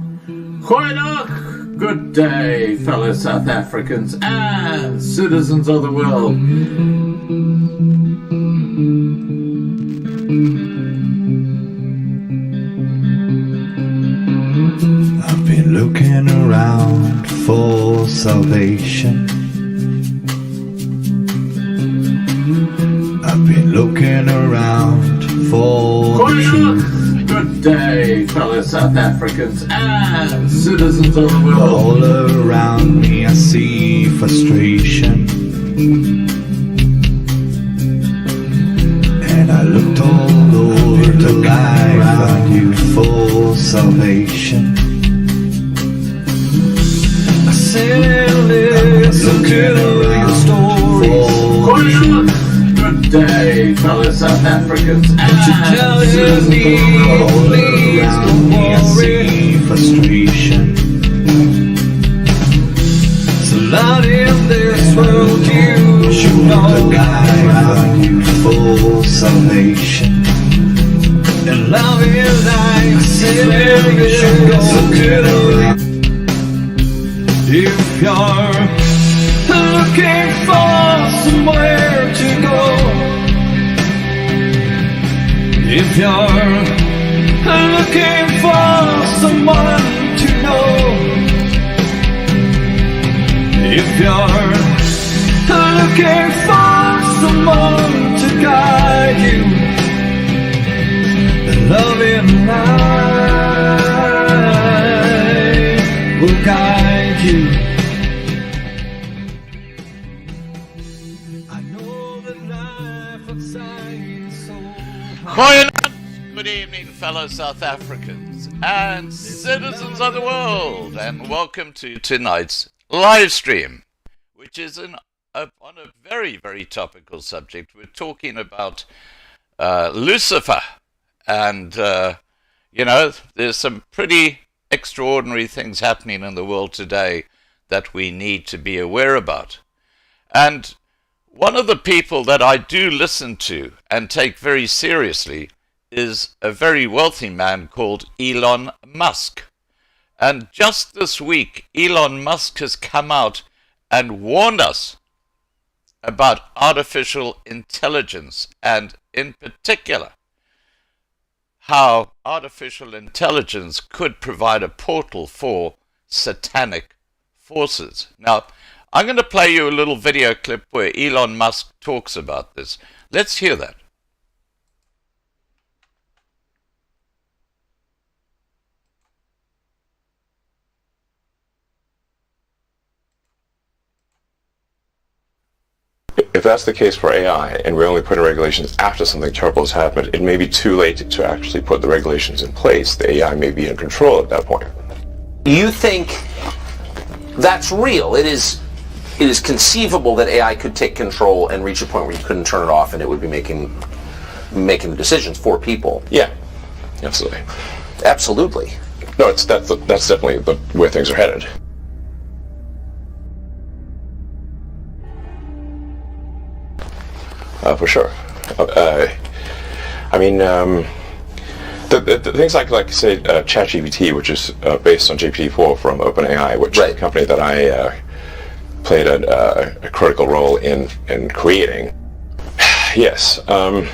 Goeiedag, good day, fellow South Africans and citizens of the world. I've been looking around for salvation. I've been looking around for truth. Good day, fellow South Africans and citizens of the world. All around me I see frustration, and I looked all over the life I knew for salvation. I said, listen to your stories. Good day, fellow South Africans and citizens of the world. All around me I see frustration. So Lord, in this world you should know the guide I knew for salvation. And love is like salvation. If you're looking for somewhere to go, if you're looking for someone to know, if you're looking for someone to guide you, the loving light will guide you. I know the life outside is so hard. Good evening, fellow South Africans and citizens of the world, and welcome to tonight's live stream, which is on a very, very topical subject. We're talking about Lucifer, and there's some pretty extraordinary things happening in the world today that we need to be aware about. And one of the people that I do listen to and take very seriously is a very wealthy man called Elon Musk. And just this week, Elon Musk has come out and warned us about artificial intelligence, and in particular, how artificial intelligence could provide a portal for satanic forces. Now, I'm going to play you a little video clip where Elon Musk talks about this. Let's hear that. If that's the case for AI, and we only put in regulations after something terrible has happened, it may be too late to actually put the regulations in place. The AI may be in control at that point. You think that's real? It is conceivable that AI could take control and reach a point where you couldn't turn it off, and it would be making the decisions for people. Yeah, absolutely. Absolutely. No, that's definitely where things are headed. For sure. The things like say ChatGPT, which is based on GPT-4 from OpenAI, which is a company that I played a critical role in creating. Yes. The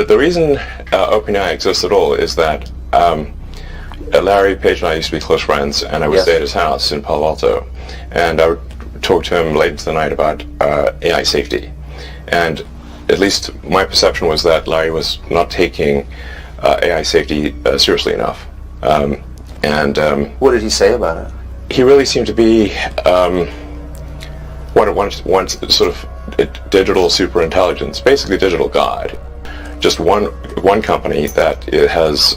reason OpenAI exists at all is that Larry Page and I used to be close friends, and I would stay at his house in Palo Alto, and I would talk to him late into the night about AI safety. And at least my perception was that Larry was not taking AI safety seriously enough. What did he say about it? He really seemed to be one sort of digital superintelligence, basically digital god. Just one company that has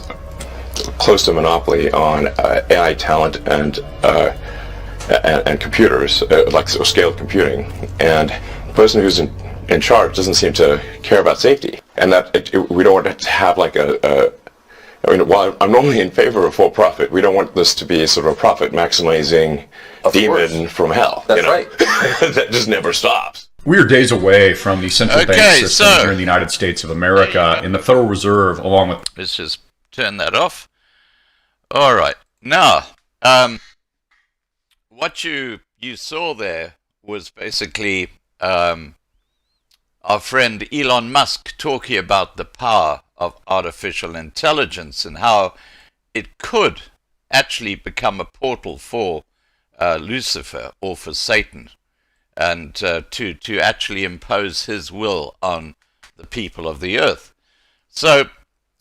close to monopoly on AI talent and computers, like scaled computing, and the person who's in charge doesn't seem to care about safety, and that we don't want to have like while I'm normally in favor of for profit, we don't want this to be sort of a profit maximizing demon from hell. That's right. That just never stops. We are days away from the central bank system here in the United States of America, and the Federal Reserve, along with... Let's just turn that off. All right. Now, what you saw there was basically our friend Elon Musk talking about the power of artificial intelligence and how it could actually become a portal for Lucifer or for Satan, and to actually impose his will on the people of the earth. So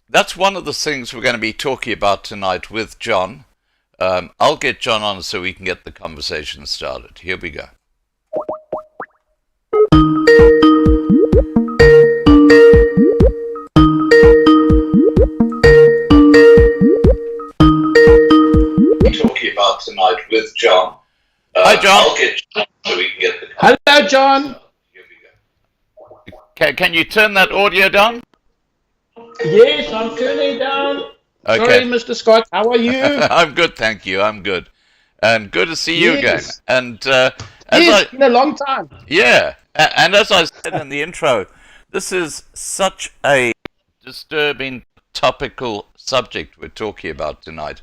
that's one of the things we're going to be talking about tonight with John. I'll get John on so we can get the conversation started. Here we go. Talking about tonight with John. Hi, John. I'll get John so we can get the. Hello, John. Here we go. Can you turn that audio down? Yes, I'm turning down. Okay. Sorry, Mr. Scott. How are you? I'm good, thank you. I'm good, and good to see you again. And It's been a long time. Yeah, and as I said in the intro, this is such a disturbing, topical subject we're talking about tonight.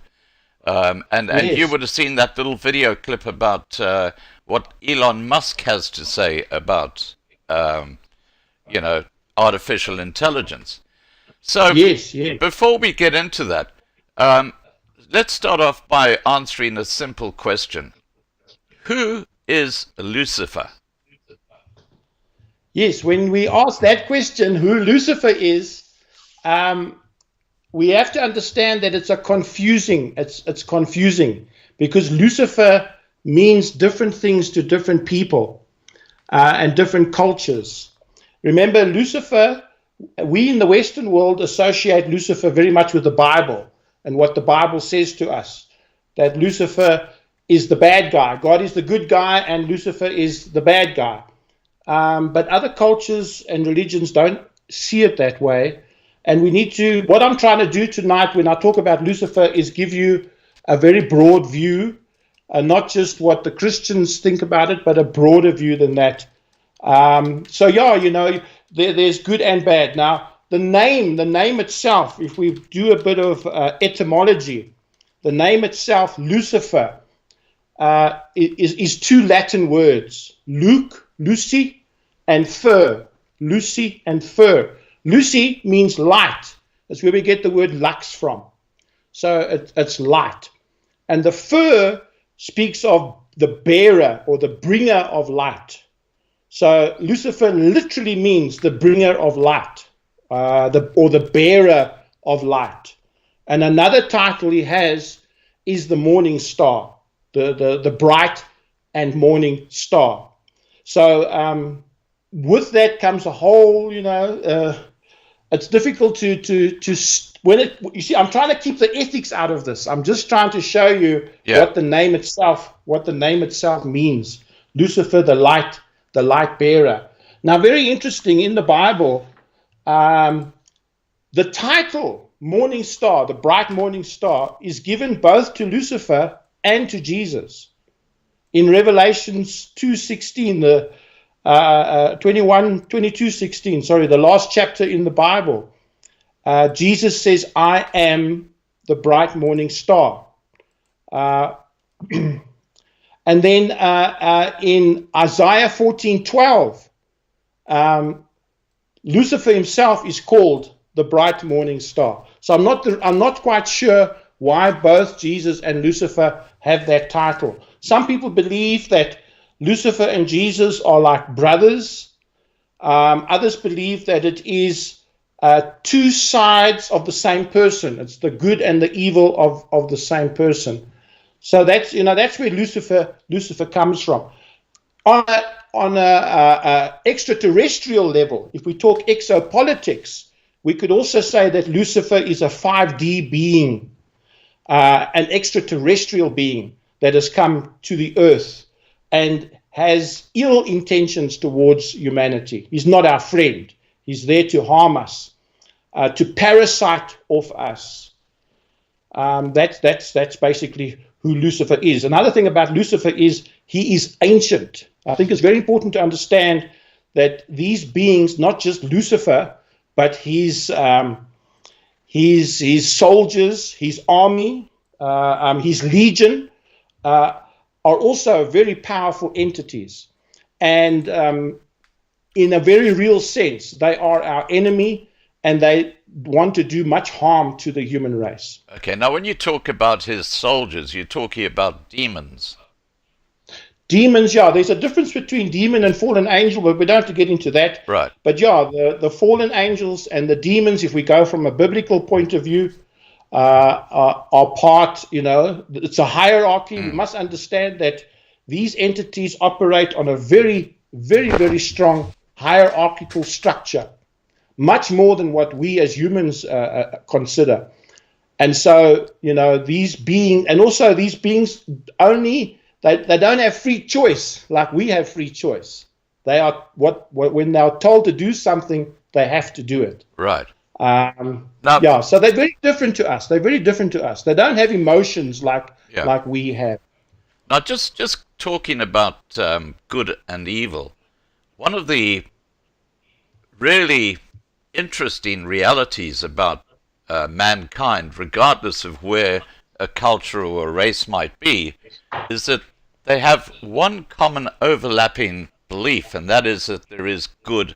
And Yes. you would have seen that little video clip about what Elon Musk has to say about, artificial intelligence. So Yes. before we get into that, let's start off by answering a simple question. Who is Lucifer? Yes, when we ask that question, who Lucifer is, we have to understand that it's confusing because Lucifer means different things to different people and different cultures. Remember, Lucifer, we in the Western world associate Lucifer very much with the Bible and what the Bible says to us, that Lucifer is the bad guy. God is the good guy and Lucifer is the bad guy. But other cultures and religions don't see it that way. And we need to, what I'm trying to do tonight when I talk about Lucifer is give you a very broad view, not just what the Christians think about it, but a broader view than that. There's good and bad. Now, the name itself, if we do a bit of etymology, the name itself, Lucifer, is two Latin words, Luci, and fer. Lucy and fer. Lucy means light. That's where we get the word lux from. So it's light. And the fer speaks of the bearer or the bringer of light. So Lucifer literally means the bringer of light, or the bearer of light. And another title he has is the morning star, the bright and morning star. So with that comes a whole, it's difficult to you see, I'm trying to keep the ethics out of this. I'm just trying to show you what the name itself means. Lucifer, the light bearer. Now, very interesting, in the Bible, the title morning star, the bright morning star, is given both to Lucifer and to Jesus. In Revelations 2:16, the 22:16, the last chapter in the Bible, Jesus says, I am the bright morning star. And then in Isaiah 14:12, Lucifer himself is called the bright morning star. So I'm not quite sure why both Jesus and Lucifer have that title. Some people believe that Lucifer and Jesus are like brothers. Others believe that it is two sides of the same person. It's the good and the evil of the same person. So that's where Lucifer comes from. On a extraterrestrial level, if we talk exopolitics, we could also say that Lucifer is a 5D being, an extraterrestrial being that has come to the earth and has ill intentions towards humanity. He's not our friend. He's there to harm us, to parasite off us. That's basically who Lucifer is. Another thing about Lucifer is he is ancient. I think it's very important to understand that these beings, not just Lucifer, but his his soldiers, his army, his legion are also very powerful entities. And in a very real sense, they are our enemy, and they want to do much harm to the human race. Okay, now when you talk about his soldiers, you're talking about demons. Demons, yeah, there's a difference between demon and fallen angel, but we don't have to get into that. Right. But yeah, the fallen angels and the demons, if we go from a biblical point of view, are part, it's a hierarchy. We must understand that these entities operate on a very, very, very strong hierarchical structure, much more than what we as humans consider. And so, these beings only, they don't have free choice like we have free choice. They are when they're told to do something, they have to do it. Right. So they're very different to us. They don't have emotions like we have. Now, just talking about good and evil, one of the really interesting realities about mankind, regardless of where a culture or a race might be, is that they have one common overlapping belief, and that is that there is good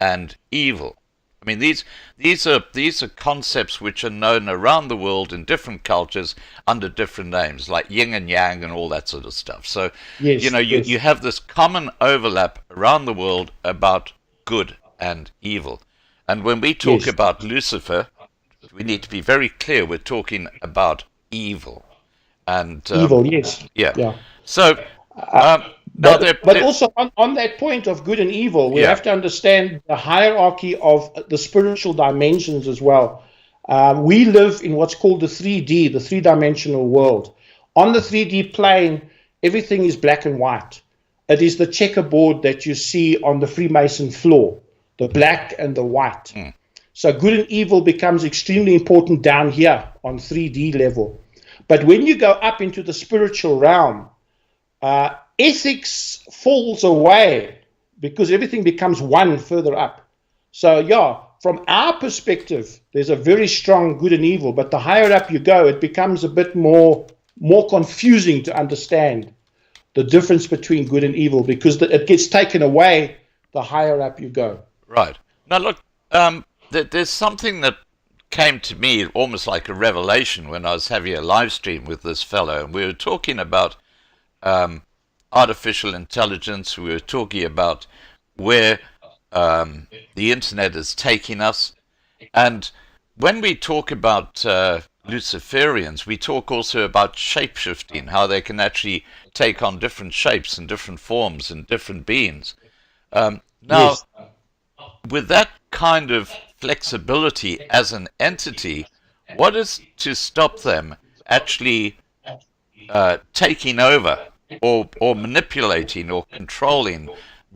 and evil. I mean, these are concepts which are known around the world in different cultures under different names, like yin and yang and all that sort of stuff. So, yes, you have this common overlap around the world about good and evil. And when we talk about Lucifer, we need to be very clear we're talking about evil. And evil, yes. Yeah. So, but also on that point of good and evil, we have to understand the hierarchy of the spiritual dimensions as well. We live in what's called the 3D, the three-dimensional world. On the 3D plane, everything is black and white. It is the checkerboard that you see on the Freemason floor, the black and the white. So good and evil becomes extremely important down here on 3D level. But when you go up into the spiritual realm, ethics falls away because everything becomes one further up. So from our perspective, there's a very strong good and evil, but the higher up you go, it becomes a bit more confusing to understand the difference between good and evil, because it gets taken away the higher up you go. Right. Now look, there's something that came to me almost like a revelation when I was having a live stream with this fellow, and we were talking about artificial intelligence. We were talking about where the internet is taking us. And when we talk about Luciferians, we talk also about shape-shifting, how they can actually take on different shapes and different forms and different beings. With that kind of flexibility as an entity, what is to stop them actually taking over or manipulating or controlling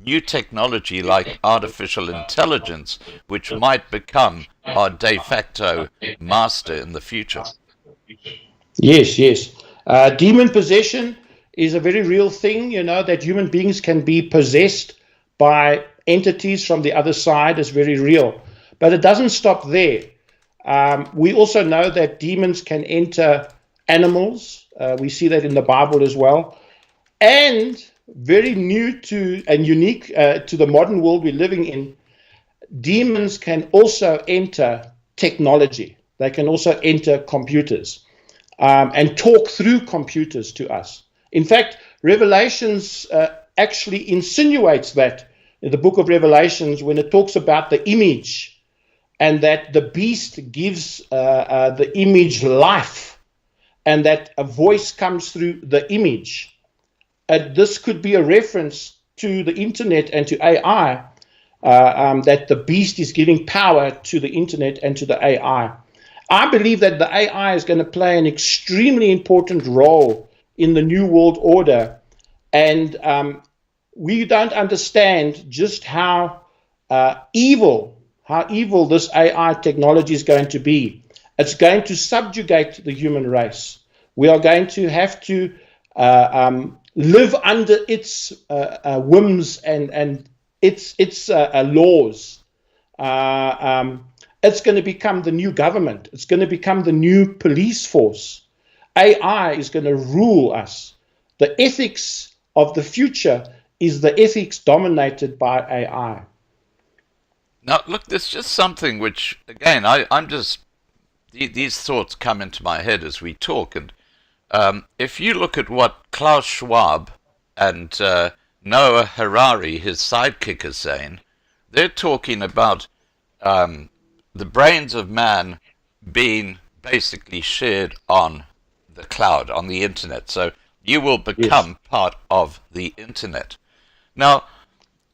new technology like artificial intelligence, which might become our de facto master in the future? Yes. Demon possession is a very real thing, that human beings can be possessed by entities from the other side is very real. But it doesn't stop there. We also know that demons can enter animals. We see that in the Bible as well. And very new to and unique to the modern world we're living in, demons can also enter technology. They can also enter computers and talk through computers to us. In fact, Revelations actually insinuates that in the book of Revelations, when it talks about the image and that the beast gives the image life and that a voice comes through the image. This could be a reference to the internet and to AI, that the beast is giving power to the internet and to the AI. I believe that the AI is going to play an extremely important role in the New World Order, and we don't understand just how evil this AI technology is going to be. It's going to subjugate the human race. We are going to have to live under its whims and its laws. it's going to become the new government. It's going to become the new police force. AI is going to rule us. The ethics of the future is the ethics dominated by AI. Now, look, there's just something which, again, I'm just, these thoughts come into my head as we talk. And if you look at what Klaus Schwab and Noah Harari, his sidekick, is saying, they're talking about the brains of man being basically shared on the cloud, on the internet. So you will become part of the internet. Now,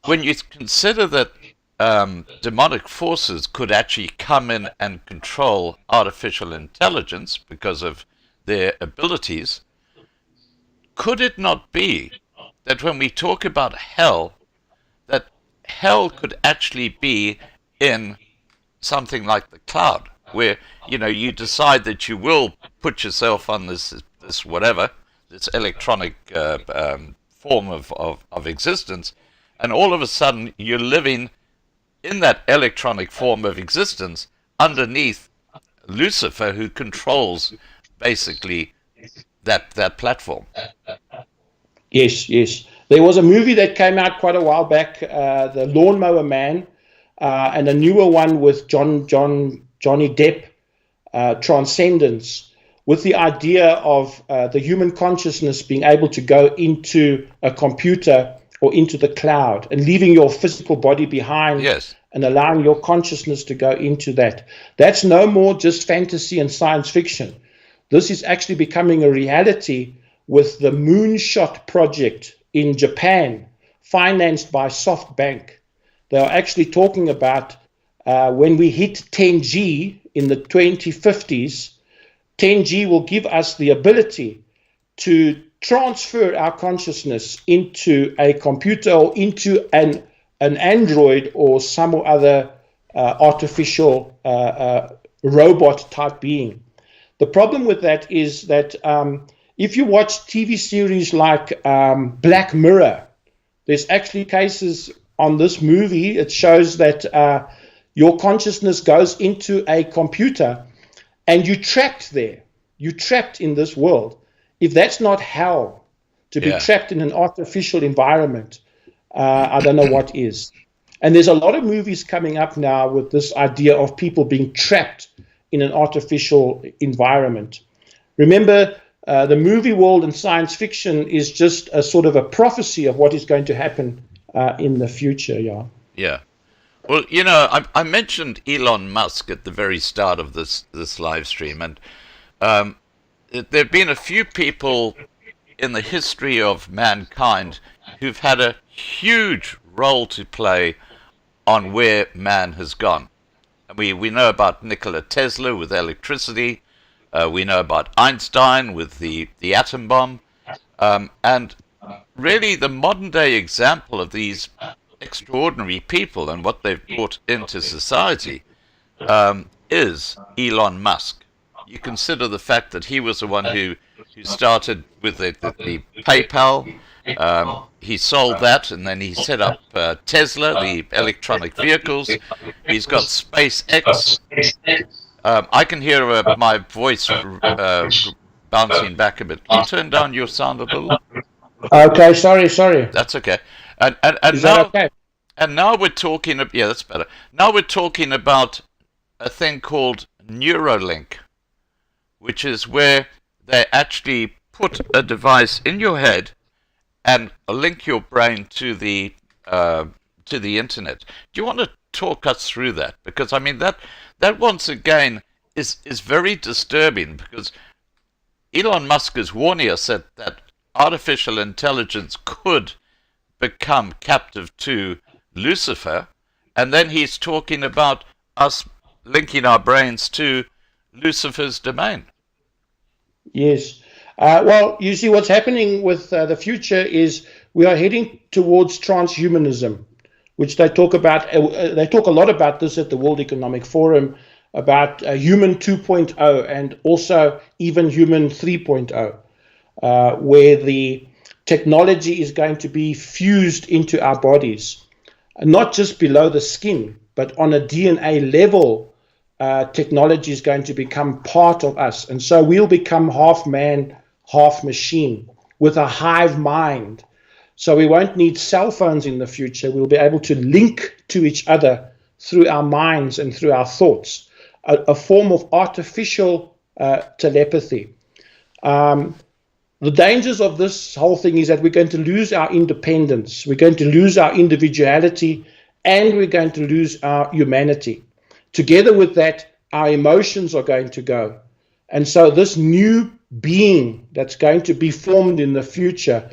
when you consider that demonic forces could actually come in and control artificial intelligence because of their abilities, could it not be that when we talk about hell, that hell could actually be in something like the cloud, where you decide that you will put yourself on this whatever, this electronic form of existence, and all of a sudden you're living in that electronic form of existence underneath Lucifer, who controls basically that platform. Yes. There was a movie that came out quite a while back, The Lawnmower Man, and a newer one with Johnny Depp, Transcendence, with the idea of the human consciousness being able to go into a computer or into the cloud and leaving your physical body behind. Yes. And allowing your consciousness to go into that. That's no more just fantasy and science fiction. This is actually becoming a reality with the Moonshot project in Japan, financed by SoftBank. They are actually talking about when we hit 10G in the 2050s, 10G will give us the ability to transfer our consciousness into a computer or into an android or some other artificial robot type being. The problem with that is that if you watch TV series like Black Mirror, there's actually cases on this movie. It shows that your consciousness goes into a computer and you're trapped there. You're trapped in this world. If that's not hell, to be trapped in an artificial environment, I don't know what is. And there's a lot of movies coming up now with this idea of people being trapped in an artificial environment. Remember, the movie world and science fiction is just a sort of a prophecy of what is going to happen in the future. Yeah. Well, I mentioned Elon Musk at the very start of this live stream, and there have been a few people in the history of mankind who've had a huge role to play on where man has gone. And we know about Nikola Tesla with electricity. We know about Einstein with the atom bomb. And really the modern day example of these extraordinary people and what they've brought into society is Elon Musk. You consider the fact that he was the one who started with the PayPal. He sold that, and then he set up Tesla, the electronic vehicles. He's got SpaceX. I can hear my voice bouncing back a bit. Can you turn down your sound a little? Okay, sorry. That's okay. And is now, that okay? And now we're talking. Yeah, that's better. Now we're talking about a thing called Neuralink, which is where they actually put a device in your head and link your brain to the internet. Do you want to talk us through that? Because I mean that once again is very disturbing, because Elon Musk is warning us that artificial intelligence could become captive to Lucifer, and then he's talking about us linking our brains to Lucifer's domain. Yes. Well, you see, what's happening with the future is we are heading towards transhumanism, which they talk about. They talk a lot about this at the World Economic Forum, about human 2.0 and also even human 3.0, where the technology is going to be fused into our bodies, not just below the skin, but on a DNA level. technology is going to become part of us. And so we'll become half man, half machine with a hive mind. So we won't need cell phones in the future. We'll be able to link to each other through our minds and through our thoughts, a form of artificial telepathy. The dangers of this whole thing is that we're going to lose our independence, we're going to lose our individuality, and we're going to lose our humanity. Together with that, our emotions are going to go. And so this new being that's going to be formed in the future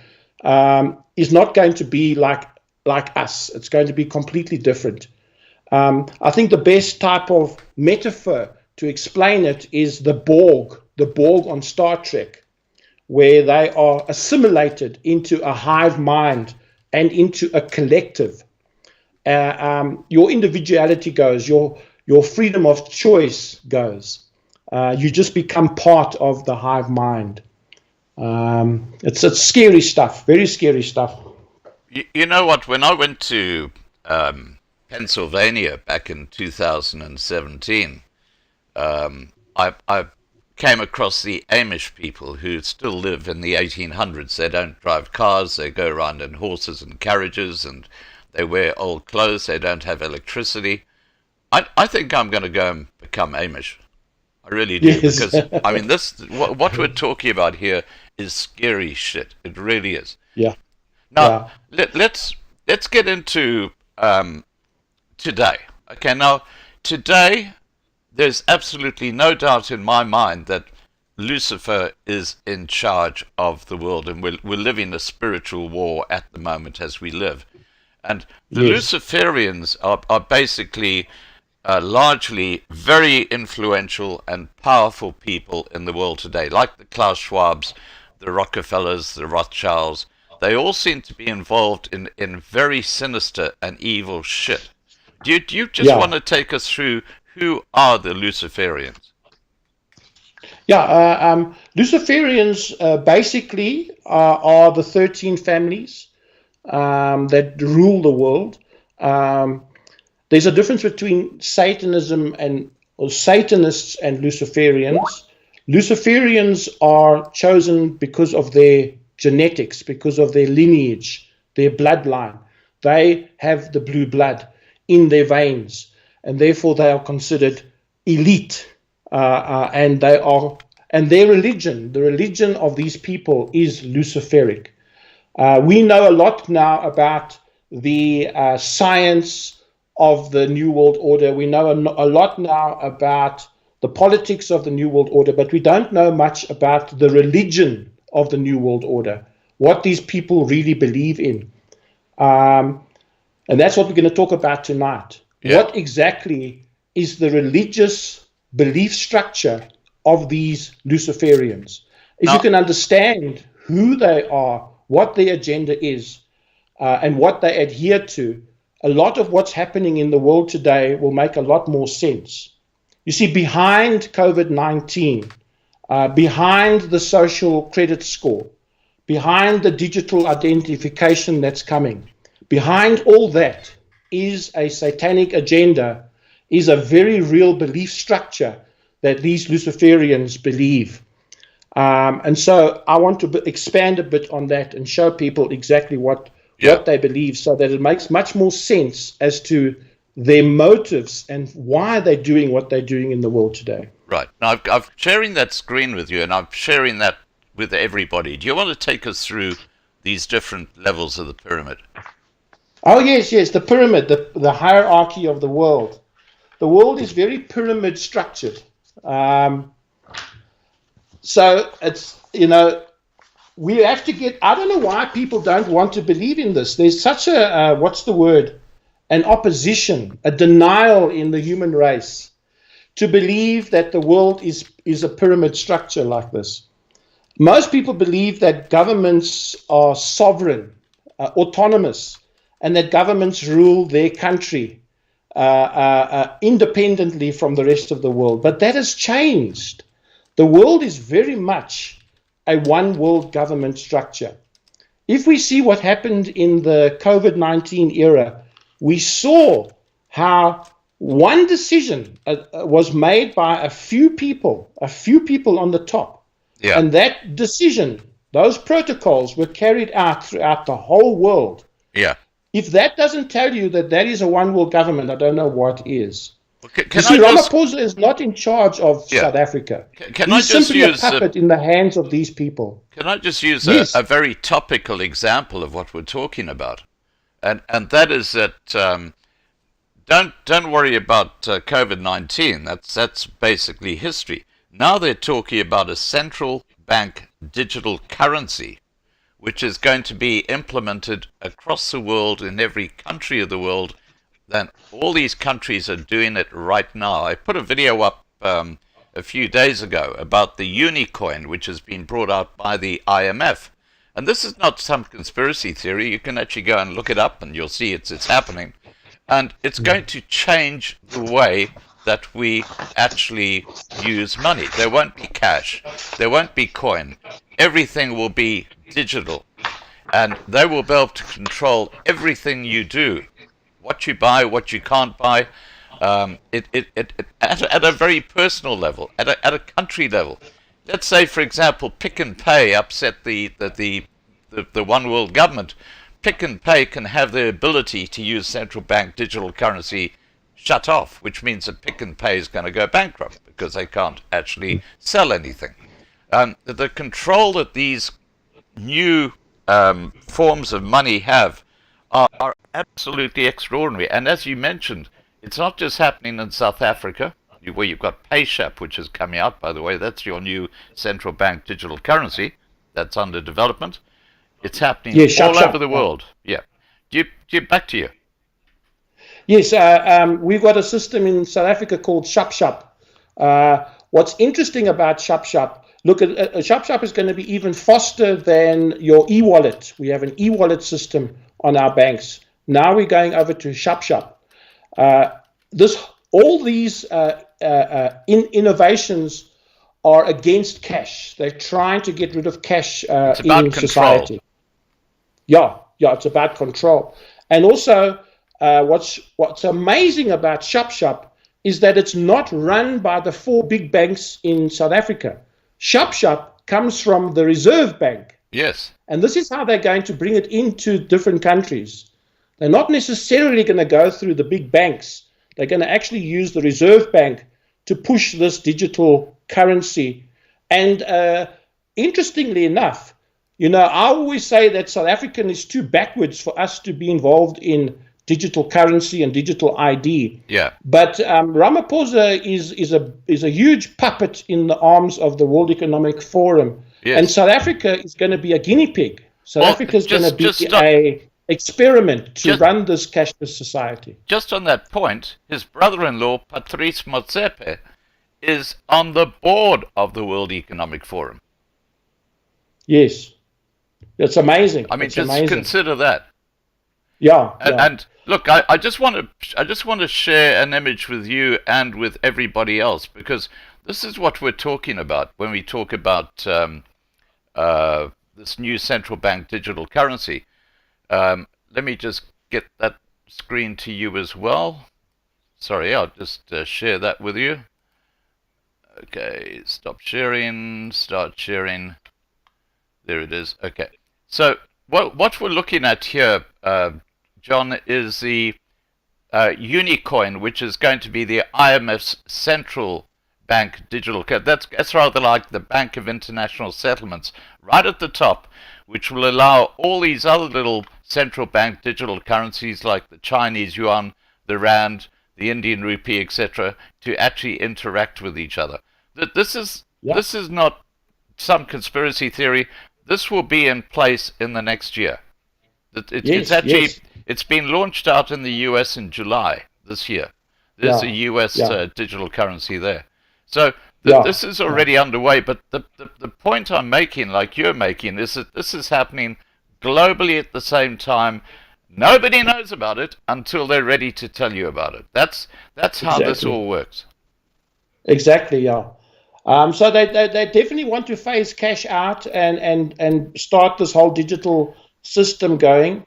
is not going to be like us. It's going to be completely different. I think the best type of metaphor to explain it is the Borg on Star Trek, where they are assimilated into a hive mind and into a collective. Your individuality goes, your freedom of choice goes. You just become part of the hive mind. It's scary stuff, very scary stuff. You know what? When I went to Pennsylvania back in 2017, I came across the Amish people who still live in the 1800s. They don't drive cars, they go around in horses and carriages, and they wear old clothes, they don't have electricity. I think I'm going to go and become Amish. I really do. Yes. Because, I mean, what we're talking about here is scary shit. It really is. Yeah. Now, let's get into today. Okay, now, today, there's absolutely no doubt in my mind that Lucifer is in charge of the world, and we're living a spiritual war at the moment as we live. And the Luciferians are basically largely very influential and powerful people in the world today, like the Klaus Schwabs, the Rockefellers, the Rothschilds. They all seem to be involved in very sinister and evil shit. Do you just want to take us through who are the Luciferians? Yeah, Luciferians basically are the 13 families that rule the world. There's a difference between Satanism or Satanists and Luciferians. Luciferians are chosen because of their genetics, because of their lineage, their bloodline. They have the blue blood in their veins, and therefore they are considered elite. And their religion, the religion of these people, is Luciferic. We know a lot now about the science of the New World Order. We know a lot now about the politics of the New World Order, but we don't know much about the religion of the New World Order, what these people really believe in. And that's what we're going to talk about tonight. Yeah. What exactly is the religious belief structure of these Luciferians? If you can understand who they are, what their agenda is, and what they adhere to, a lot of what's happening in the world today will make a lot more sense. You see, behind COVID-19, behind the social credit score, behind the digital identification that's coming, behind all that is a satanic agenda, is a very real belief structure that these Luciferians believe. And so I want to expand a bit on that and show people exactly what they believe, so that it makes much more sense as to their motives and why they're doing what they're doing in the world today. Right. Now, I'm sharing that screen with you, and I'm sharing that with everybody. Do you want to take us through these different levels of the pyramid? Oh, yes, the pyramid, the hierarchy of the world. The world is very pyramid structured. So it's, we have to get, I don't know why people don't want to believe in this. There's such a, an opposition, a denial in the human race to believe that the world is a pyramid structure like this. Most people believe that governments are sovereign, autonomous, and that governments rule their country independently from the rest of the world. But that has changed. The world is very much a one world government structure. If we see what happened in the COVID-19 era, we saw how one decision was made by a few people on the top. Yeah. And that decision, those protocols were carried out throughout the whole world. Yeah. If that doesn't tell you that that is a one world government, I don't know what is. Well, can you see, I just, Ramaphosa is not in charge of South Africa. Can He's I just simply use a puppet in the hands of these people. Can I just use Yes. a very topical example of what we're talking about? And that is that don't worry about COVID-19. That's basically history. Now they're talking about a central bank digital currency, which is going to be implemented across the world in every country of the world. Then all these countries are doing it right now. I put a video up a few days ago about the Unicoin, which has been brought out by the IMF. And this is not some conspiracy theory. You can actually go and look it up and you'll see it's happening. And it's going to change the way that we actually use money. There won't be cash. There won't be coin. Everything will be digital. And they will be able to control everything you do. What you buy, what you can't buy. At a very personal level, at a country level. Let's say, for example, Pick and Pay upset the one world government. Pick and Pay can have the ability to use central bank digital currency shut off, which means that Pick and Pay is going to go bankrupt because they can't actually sell anything. The control that these new forms of money have are absolutely extraordinary. And as you mentioned, it's not just happening in South Africa, where you've got PayShap, which is coming out, by the way. That's your new central bank digital currency. That's under development. It's happening all over the world. Yeah. Back to you. Yes, we've got a system in South Africa called ShopShop. What's interesting about ShopShop, look, ShopShop is going to be even faster than your e-wallet. We have an e-wallet system on our banks. Now we're going over to ShopShop. All these innovations are against cash. They're trying to get rid of cash in society. Yeah, it's about control. And also, what's amazing about ShopShop is that it's not run by the four big banks in South Africa. ShopShop comes from the Reserve Bank. Yes. And this is how they're going to bring it into different countries. They're not necessarily going to go through the big banks. They're going to actually use the Reserve Bank to push this digital currency. And interestingly enough, I always say that South African is too backwards for us to be involved in digital currency and digital ID. Yeah. But Ramaphosa is a huge puppet in the arms of the World Economic Forum. Yes. And South Africa is going to be a guinea pig. South Africa is going to be a experiment to run this cashless society. Just on that point, his brother-in-law, Patrice Motsepe, is on the board of the World Economic Forum. Yes. It's amazing. I mean, it's just amazing. consider that. Yeah. And look, I just want to share an image with you and with everybody else, because this is what we're talking about when we talk about this new central bank digital currency. Let me just get that screen to you as well. Sorry, I'll just share that with you. Okay, stop sharing, start sharing. There it is. Okay, so what we're looking at here, John, is the Unicoin, which is going to be the IMF's central bank digital currency. That's rather like the Bank of International Settlements, right at the top, which will allow all these other little central bank digital currencies like the Chinese yuan, the rand, the Indian rupee, etc., to actually interact with each other. This is not some conspiracy theory. This will be in place in the next year. It's been launched out in the US in July this year. There's a US digital currency there. So this is already underway. But the point I'm making, like you're making, is that this is happening globally at the same time. Nobody knows about it until they're ready to tell you about it. That's how this all works. Exactly, yeah. So they definitely want to phase cash out and start this whole digital system going.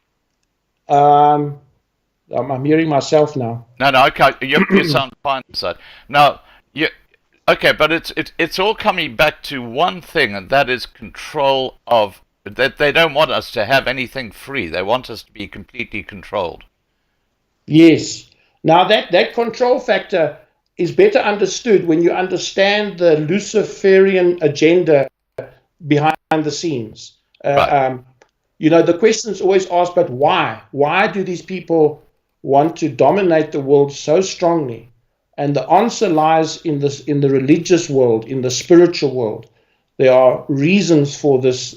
I'm hearing myself now. No, okay, you sound fine, sir. Now, okay, but it's all coming back to one thing, and that is control of. That they don't want us to have anything free. They want us to be completely controlled. Yes. Now that control factor is better understood when you understand the Luciferian agenda behind the scenes. Right. The question is always asked, but why? Why do these people want to dominate the world so strongly? And the answer lies in the religious world, in the spiritual world. There are reasons for this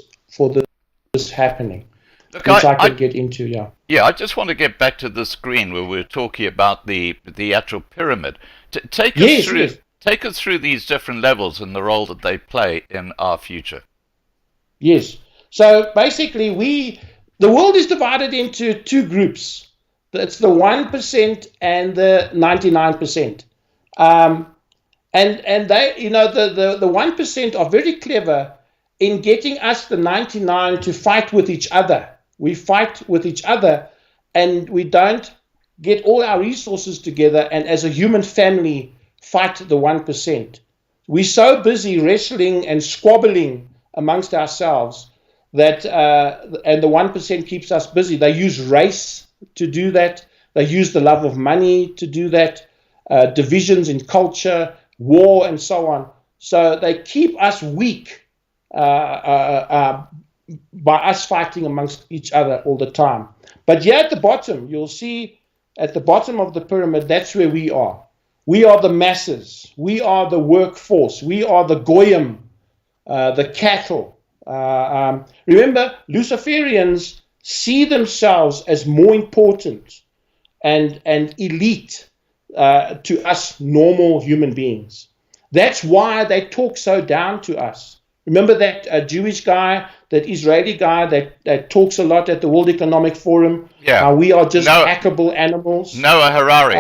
happening, Look, which I can get into. Yeah, I just want to get back to the screen where we're talking about the actual pyramid. Take us through these different levels and the role that they play in our future. Yes. So basically, the world is divided into two groups. It's the 1% and the 99%. And they, the 1% are very clever in getting us, the 99, to fight with each other. We fight with each other, and we don't get all our resources together and as a human family fight the 1%. We're so busy wrestling and squabbling amongst ourselves that and the 1% keeps us busy. They use race to do that. They use the love of money to do that, divisions in culture, war, and so on. So they keep us weak by us fighting amongst each other all the time. But here at the bottom, you'll see at the bottom of the pyramid, that's where we are. We are the masses. We are the workforce. We are the goyim, the cattle. Remember, Luciferians see themselves as more important and elite to us normal human beings. That's why they talk so down to us. Remember that Jewish guy, that Israeli guy that talks a lot at the World Economic Forum? Yeah. How we are just hackable animals. Noah Harari.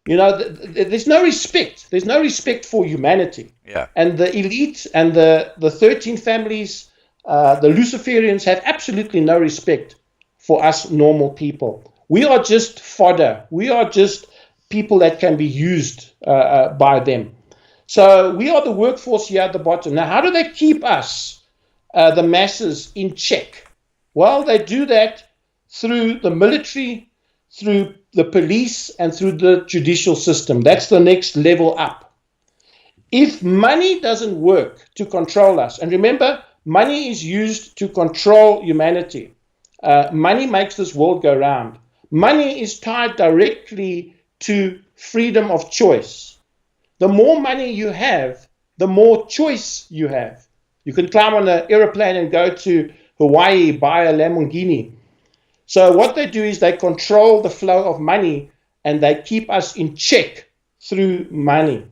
There's no respect. There's no respect for humanity. Yeah. And the elite and the 13 families, the Luciferians, have absolutely no respect for us normal people. We are just fodder. We are just people that can be used by them. So we are the workforce here at the bottom. Now, how do they keep us, the masses, in check? Well, they do that through the military, through the police, and through the judicial system. That's the next level up. If money doesn't work to control us, and remember, money is used to control humanity. Money makes this world go round. Money is tied directly to freedom of choice. The more money you have, the more choice you have. You can climb on an aeroplane and go to Hawaii, buy a Lamborghini. So what they do is they control the flow of money and they keep us in check through money.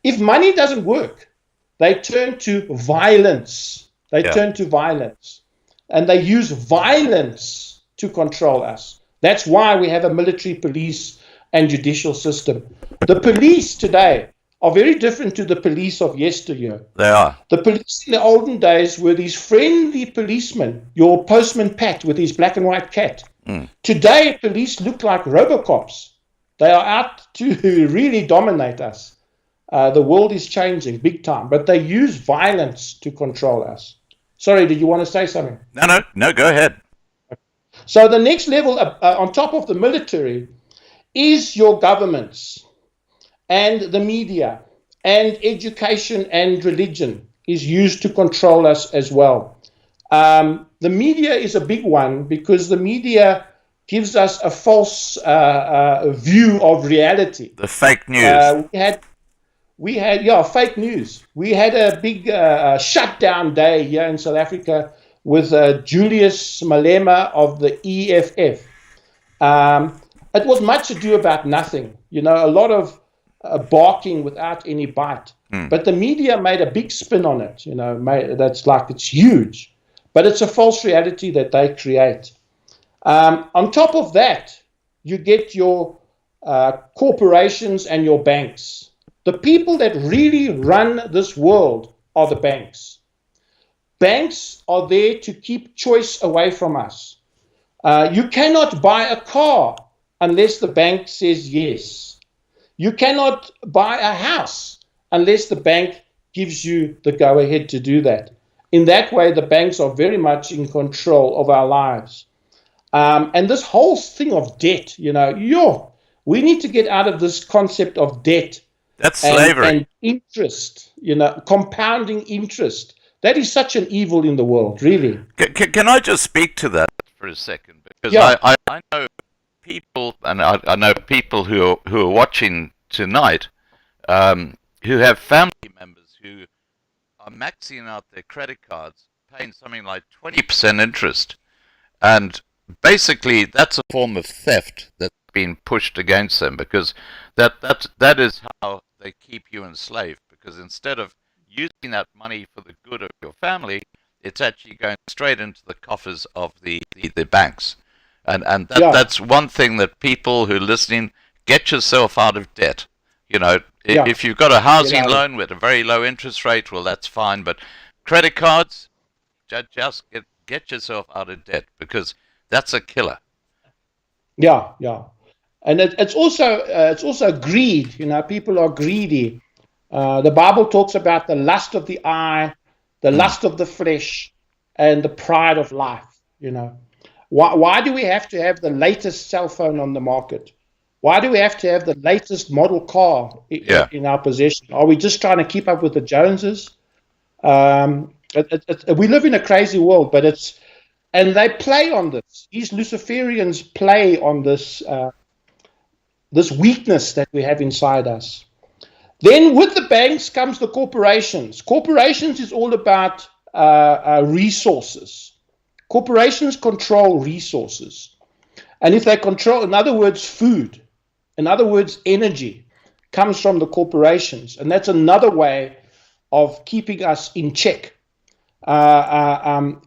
If money doesn't work, they turn to violence. Turn to violence. And they use violence to control us. That's why we have a military, police, and judicial system. The police today are very different to the police of yesteryear. They are. The police in the olden days were these friendly policemen, your postman Pat with his black and white cat. Today, police look like Robocops. They are out to really dominate us. The world is changing big time, but they use violence to control us. Sorry, did you want to say something? No, go ahead. So the next level on top of the military is your governments. And the media and education and religion is used to control us as well. The media is a big one because the media gives us a false view of reality. The fake news. We had fake news. We had a big shutdown day here in South Africa with Julius Malema of the EFF. It was much ado about nothing. A lot of barking without any bite. But the media made a big spin on it. That's like it's huge. But it's a false reality that they create. On top of that, you get your corporations and your banks. The people that really run this world are the banks. Banks are there to keep choice away from us. You cannot buy a car unless the bank says yes. You cannot buy a house unless the bank gives you the go-ahead to do that. In that way, the banks are very much in control of our lives. And this whole thing of debt, we need to get out of this concept of debt. That's slavery. And interest, compounding interest. That is such an evil in the world, really. Can I just speak to that for a second? Because I know people, and I know people who are watching tonight, who have family members who are maxing out their credit cards, paying something like 20% interest, and basically that's a form of theft that's been pushed against them, because that is how they keep you enslaved. Because instead of using that money for the good of your family, it's actually going straight into the coffers of the banks. And that's one thing that people who are listening, get yourself out of debt. If you've got a housing loan with a very low interest rate, well, that's fine. But credit cards, just get yourself out of debt, because that's a killer. Yeah. And it's also greed. People are greedy. The Bible talks about the lust of the eye, the lust of the flesh, and the pride of life. Why do we have to have the latest cell phone on the market? Why do we have to have the latest model car in our possession? Are we just trying to keep up with the Joneses? We live in a crazy world, and they play on this. These Luciferians play on this this weakness that we have inside us. Then with the banks comes the corporations. Corporations is all about resources. Corporations control resources. And if they control, in other words, food, in other words, energy, comes from the corporations. And that's another way of keeping us in check,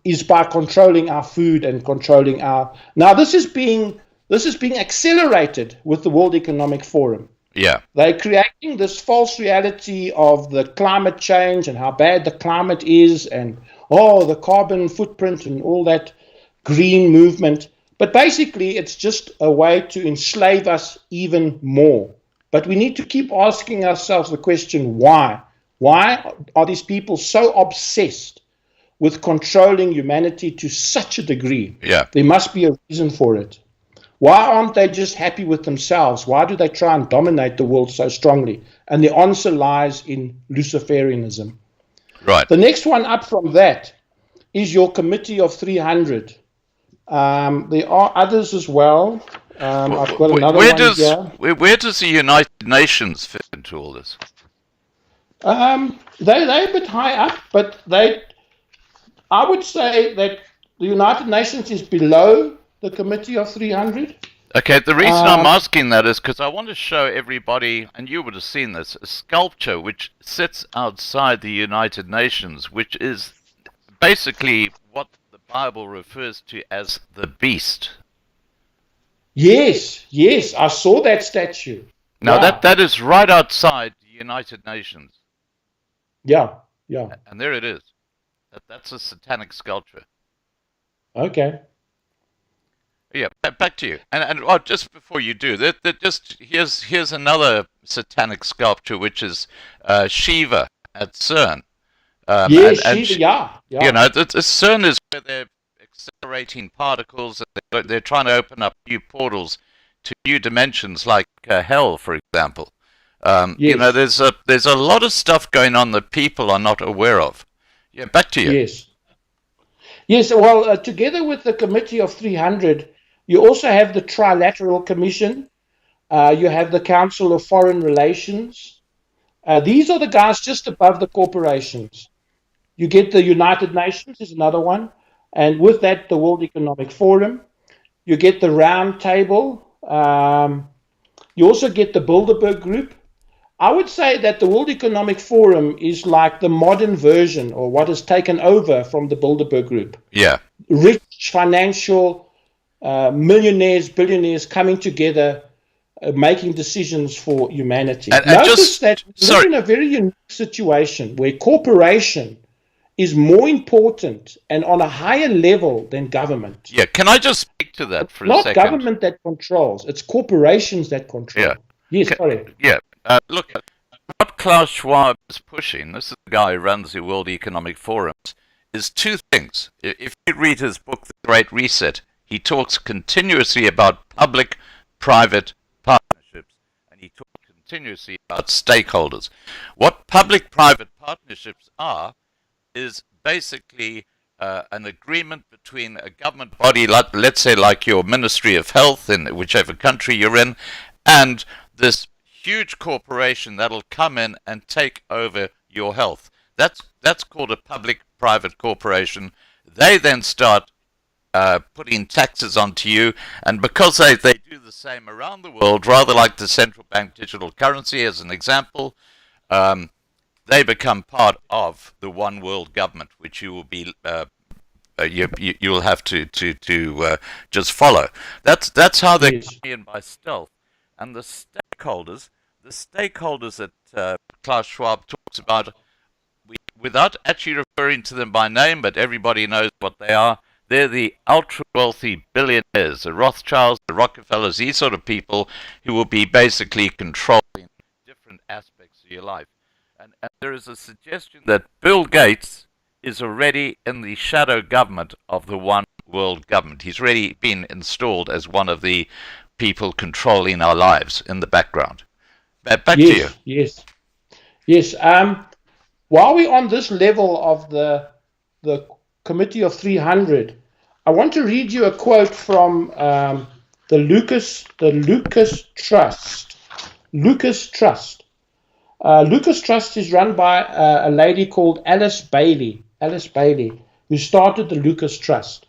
is by controlling our food and controlling our... Now, this is being accelerated with the World Economic Forum. Yeah. They're creating this false reality of the climate change and how bad the climate is, and the carbon footprint and all that green movement. But basically, it's just a way to enslave us even more. But we need to keep asking ourselves the question, why? Why are these people so obsessed with controlling humanity to such a degree? Yeah. There must be a reason for it. Why aren't they just happy with themselves? Why do they try and dominate the world so strongly? And the answer lies in Luciferianism. Right. The next one up from that is your Committee of 300. There are others as well. I've got another one here. Where does the United Nations fit into all this? They're a bit high up, but I would say that the United Nations is below the Committee of 300. Okay, the reason I'm asking that is because I want to show everybody, and you would have seen this, a sculpture which sits outside the United Nations, which is basically what the Bible refers to as the beast. Yes, I saw that statue. Now that is right outside the United Nations. Yeah. And there it is. That's a satanic sculpture. Okay. Yeah, back to you. And just before you do, here's another satanic sculpture, which is Shiva at CERN. Shiva. CERN is where they're accelerating particles, and they're trying to open up new portals to new dimensions, like hell, for example. There's a lot of stuff going on that people are not aware of. Yeah, back to you. Yes. Well, together with the Committee of 300, you also have the Trilateral Commission. You have the Council of Foreign Relations. These are the guys just above the corporations. You get the United Nations is another one. And with that, the World Economic Forum. You get the Round Table. You also get the Bilderberg Group. I would say that the World Economic Forum is like the modern version, or what has taken over from the Bilderberg Group. Yeah. Rich, financial, millionaires, billionaires coming together, making decisions for humanity. And Notice that we live in a very unique situation where corporation is more important and on a higher level than government. Yeah, can I just speak to that for a Not second? government that controls, it's corporations that control. Yeah. Yes, sorry. Yeah, look, what Klaus Schwab is pushing, this is the guy who runs the World Economic Forum, is two things. If you read his book, The Great Reset, he talks continuously about public-private partnerships, and he talks continuously about stakeholders. What public-private partnerships are is basically an agreement between a government body, like, let's say like your Ministry of Health in whichever country you're in, and this huge corporation that'll come in and take over your health. That's called a public-private corporation. They then start putting taxes onto you, and because they do the same around the world, rather like the central bank digital currency as an example, they become part of the one world government, which you will be you'll have to just follow. That's how they come in by stealth. And the stakeholders that Klaus Schwab talks about, without actually referring to them by name, but everybody knows what they are. They're the ultra-wealthy billionaires, the Rothschilds, the Rockefellers, these sort of people who will be basically controlling different aspects of your life. And there is a suggestion that Bill Gates is already in the shadow government of the one world government. He's already been installed as one of the people controlling our lives in the background. Back to you. Yes. While we're on this level of the Committee of 300, I want to read you a quote from the Lucas Trust. Lucas Trust. Lucas Trust is run by a lady called Alice Bailey, who started the Lucas Trust.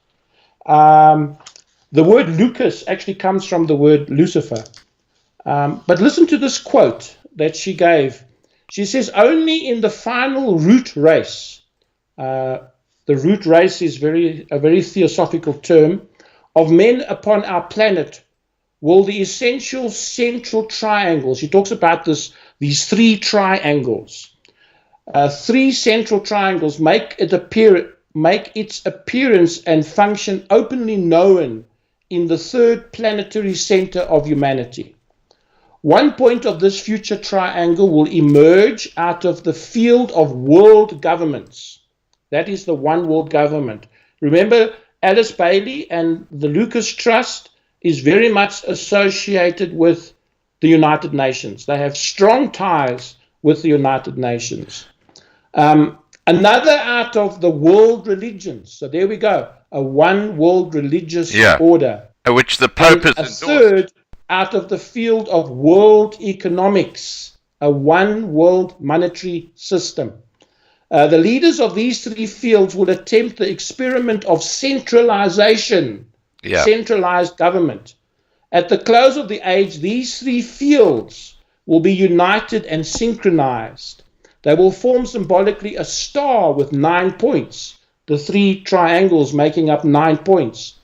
The word Lucas actually comes from the word Lucifer. But listen to this quote that she gave. She says, only in the final root race, the root race is a very theosophical term, of men upon our planet will the essential central triangles. She talks about these three triangles. Three central triangles make its appearance and function openly known in the third planetary center of humanity. One point of this future triangle will emerge out of the field of world governments. That is the one world government. Remember, Alice Bailey and the Lucas Trust is very much associated with the United Nations. They have strong ties with the United Nations. Another out of the world religions. So there we go. A one world religious order. Which the Pope has endorsed. A third out of the field of world economics. A one world monetary system. The leaders of these three fields will attempt the experiment of centralization. Centralized government. At the close of the age, these three fields will be united and synchronized. They will form symbolically a star with 9 points, the three triangles making up 9 points,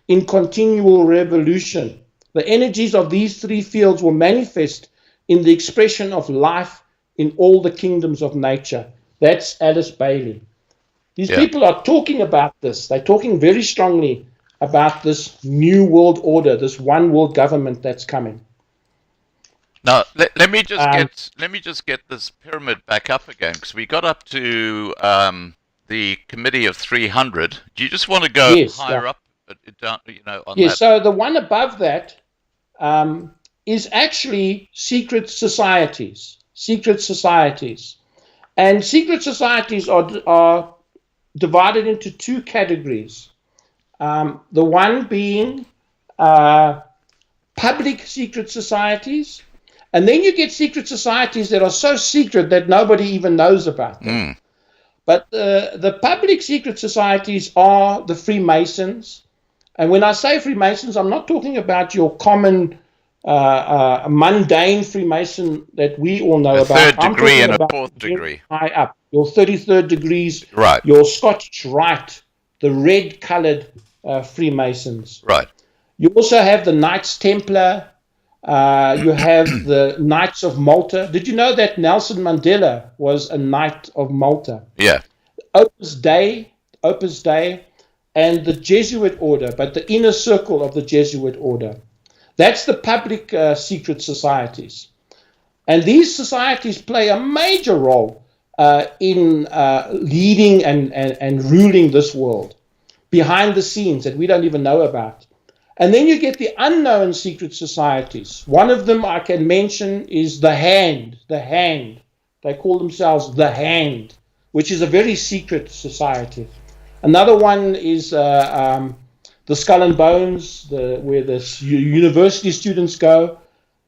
in continual revolution. The energies of these three fields will manifest in the expression of life in all the kingdoms of nature. That's Alice Bailey. These people are talking about this. They're talking very strongly about this new world order, this one world government that's coming. Now, let me just get this pyramid back up again, because we got up to the Committee of 300. Do you just want to go higher up? On that? So the one above that is actually secret societies. And secret societies are divided into two categories. The one being public secret societies, and then you get secret societies that are so secret that nobody even knows about them. But the public secret societies are the Freemasons. And when I say Freemasons, I'm not talking about your common mundane Freemason that we all know about. A third degree and a fourth degree. High up. Your 33rd degrees, right. Your Scottish Rite, the red-colored Freemasons. Right. You also have the Knights Templar. You have the Knights of Malta. Did you know that Nelson Mandela was a Knight of Malta? Yeah. Opus Dei, and the Jesuit order, but the inner circle of the Jesuit order. That's the public secret societies. And these societies play a major role in leading and ruling this world behind the scenes that we don't even know about. And then you get the unknown secret societies. One of them I can mention is the Hand. The Hand. They call themselves the Hand, which is a very secret society. Another one is the Skull and Bones, where the university students go.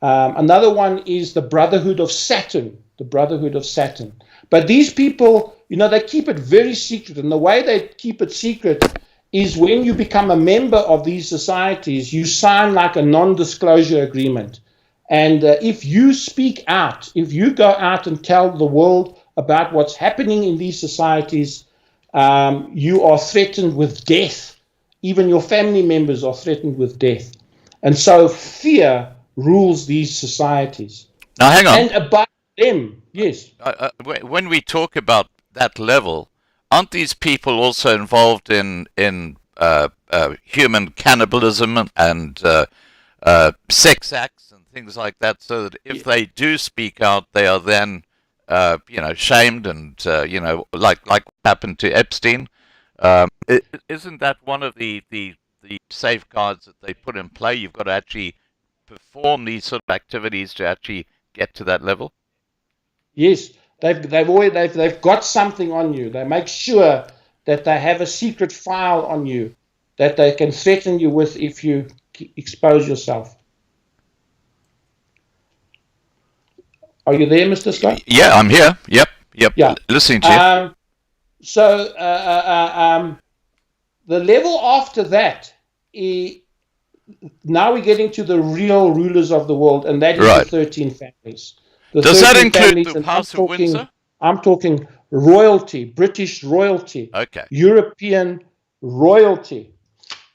Another one is the Brotherhood of Saturn, the Brotherhood of Saturn. But these people, they keep it very secret. And the way they keep it secret is when you become a member of these societies, you sign like a non-disclosure agreement. And if you speak out, if you go out and tell the world about what's happening in these societies, you are threatened with death. Even your family members are threatened with death. And so fear rules these societies. Now, hang on. And about them, yes. When we talk about that level, aren't these people also involved in human cannibalism and sex acts and things like that? So that if they do speak out, they are then, shamed and like what happened to Epstein. Isn't that one of the safeguards that they put in play? You've got to actually perform these sort of activities to actually get to that level. Yes, they've got something on you. They make sure that they have a secret file on you that they can threaten you with if you expose yourself. Are you there, Mr. Scott? Yeah, I'm here. Yep. Yeah. Listening to you. So the level after that, now we're getting to the real rulers of the world, and that is the 13 families. Does that include the House of Windsor? I'm talking royalty, British royalty, European royalty,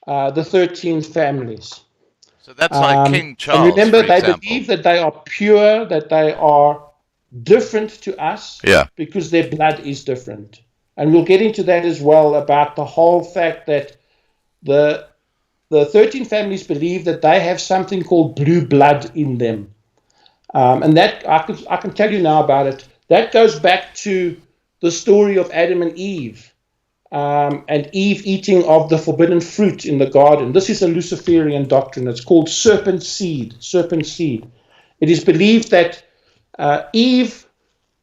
the 13 families. So that's like King Charles. And remember, they believe that they are pure, that they are different to us, because their blood is different. And we'll get into that as well, about the whole fact that the 13 families believe that they have something called blue blood in them. And that I can tell you now about it. That goes back to the story of Adam and Eve eating of the forbidden fruit in the garden. This is a Luciferian doctrine. It's called serpent seed. Serpent seed. It is believed that Eve,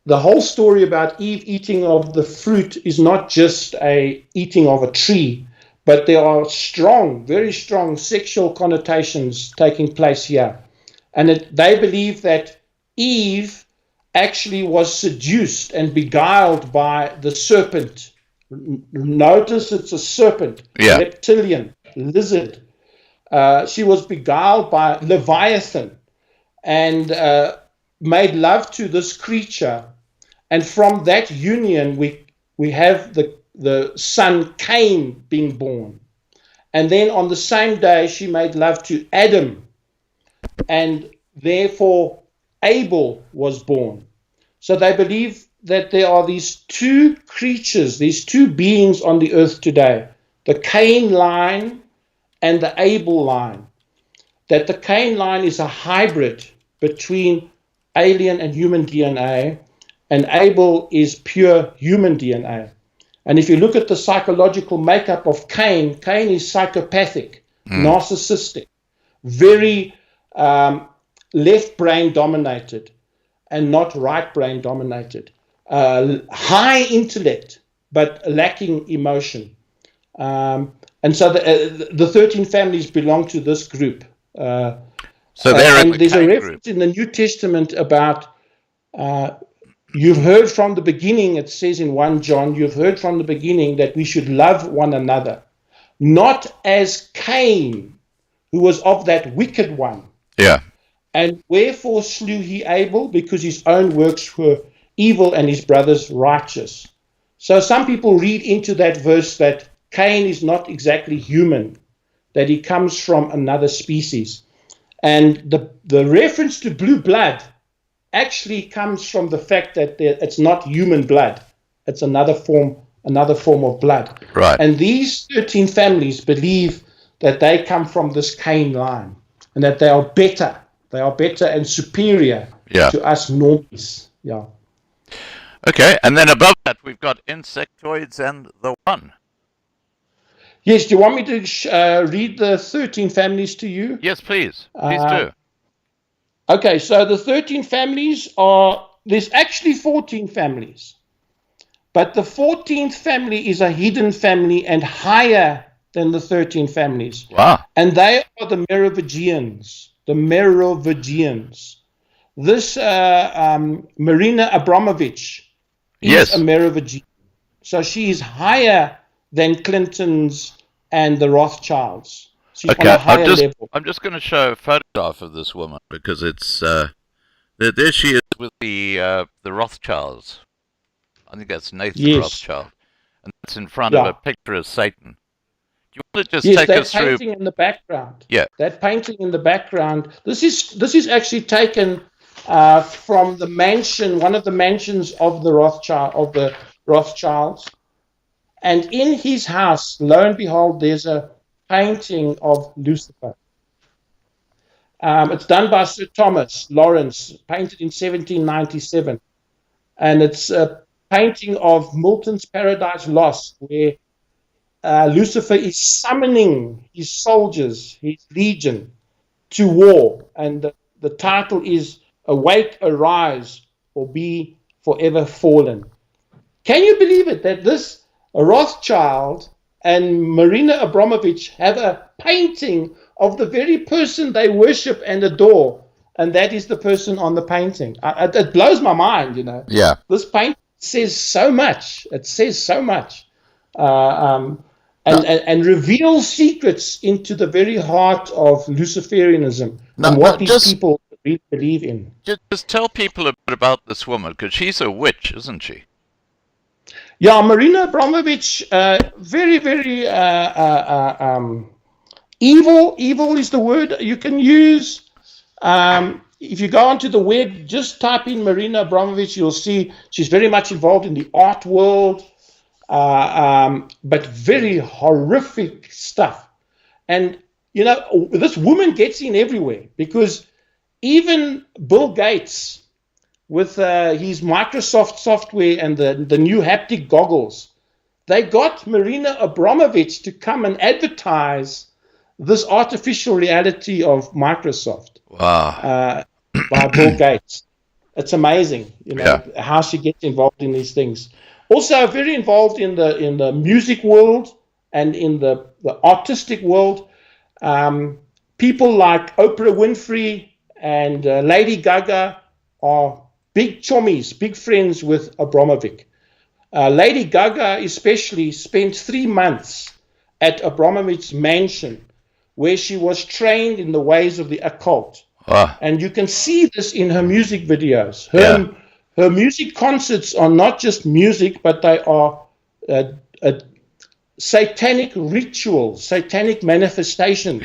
the whole story about Eve eating of the fruit is not just a eating of a tree, but there are strong, very strong sexual connotations taking place here. And they believe that Eve actually was seduced and beguiled by the serpent. Notice it's a serpent, reptilian, lizard. She was beguiled by Leviathan and made love to this creature. And from that union, we have the son Cain being born. And then on the same day, she made love to Adam. And therefore, Abel was born. So they believe that there are these two creatures, these two beings on the earth today, the Cain line and the Abel line. That the Cain line is a hybrid between alien and human DNA, and Abel is pure human DNA. And if you look at the psychological makeup of Cain, Cain is psychopathic, narcissistic, very left brain dominated and not right brain dominated. High intellect, but lacking emotion. And so the 13 families belong to this group. So they're in the there's a Cain reference group. in the New Testament about you've heard from the beginning, it says in 1 John, you've heard from the beginning that we should love one another, not as Cain, who was of that wicked one. Yeah. And wherefore slew he Abel? Because his own works were evil and his brother's righteous. So some people read into that verse that Cain is not exactly human, that he comes from another species. And the reference to blue blood actually comes from the fact that it's not human blood. It's another form another form of blood. Right. And these 13 families believe that they come from this Cain line and that they are better. They are better and superior to us normies. Yeah. Okay, and then above that we've got insectoids and the One. Yes, do you want me to read the 13 families to you? Yes, please. Please do. Okay, so the 13 families there's actually 14 families. But the 14th family is a hidden family and higher than the 13 families. Wow. And they are the Merovingians. The Merovingians. This Marina Abramovich is a Merovingian. So she is higher than Clinton's and the Rothschilds. She's on a higher level. I'm just going to show a photograph of this woman because it's there she is with the Rothschilds. I think that's Nathan Rothschild, and that's in front of a picture of Satan. Do you want to just take us through? That painting in the background. Yeah. That painting in the background. This is actually taken from the mansion, one of the mansions of the Rothschilds, and in his house, lo and behold, there's a painting of Lucifer. It's done by Sir Thomas Lawrence, painted in 1797, and it's a painting of Milton's Paradise Lost, where Lucifer is summoning his soldiers, his legion, to war, and the title is "Awake, Arise, or Be Forever Fallen." Can you believe it that this Rothschild and Marina Abramovich have a painting of the very person they worship and adore, and that is the person on the painting? It blows my mind, you know. Yeah. This painting says so much. It says so much, and reveals secrets into the very heart of Luciferianism and what these people really believe in. Just tell people a bit about this woman, because she's a witch, isn't she? Yeah, Marina Abramovich, very, very evil. Evil is the word you can use. If you go onto the web, just type in Marina Abramovich, you'll see she's very much involved in the art world, but very horrific stuff. And, you know, this woman gets in everywhere, because even Bill Gates, with his Microsoft software and the new haptic goggles, they got Marina Abramovich to come and advertise this artificial reality of Microsoft. Wow. By Bill Gates. It's amazing, you know, how she gets involved in these things. Also very involved in the music world and in the artistic world. People like Oprah Winfrey and Lady Gaga are big chommies, big friends with Abramovich. Lady Gaga especially spent 3 months at Abramovich's mansion, where she was trained in the ways of the occult. And you can see this in her music videos. Her music concerts are not just music, but they are satanic rituals, satanic manifestations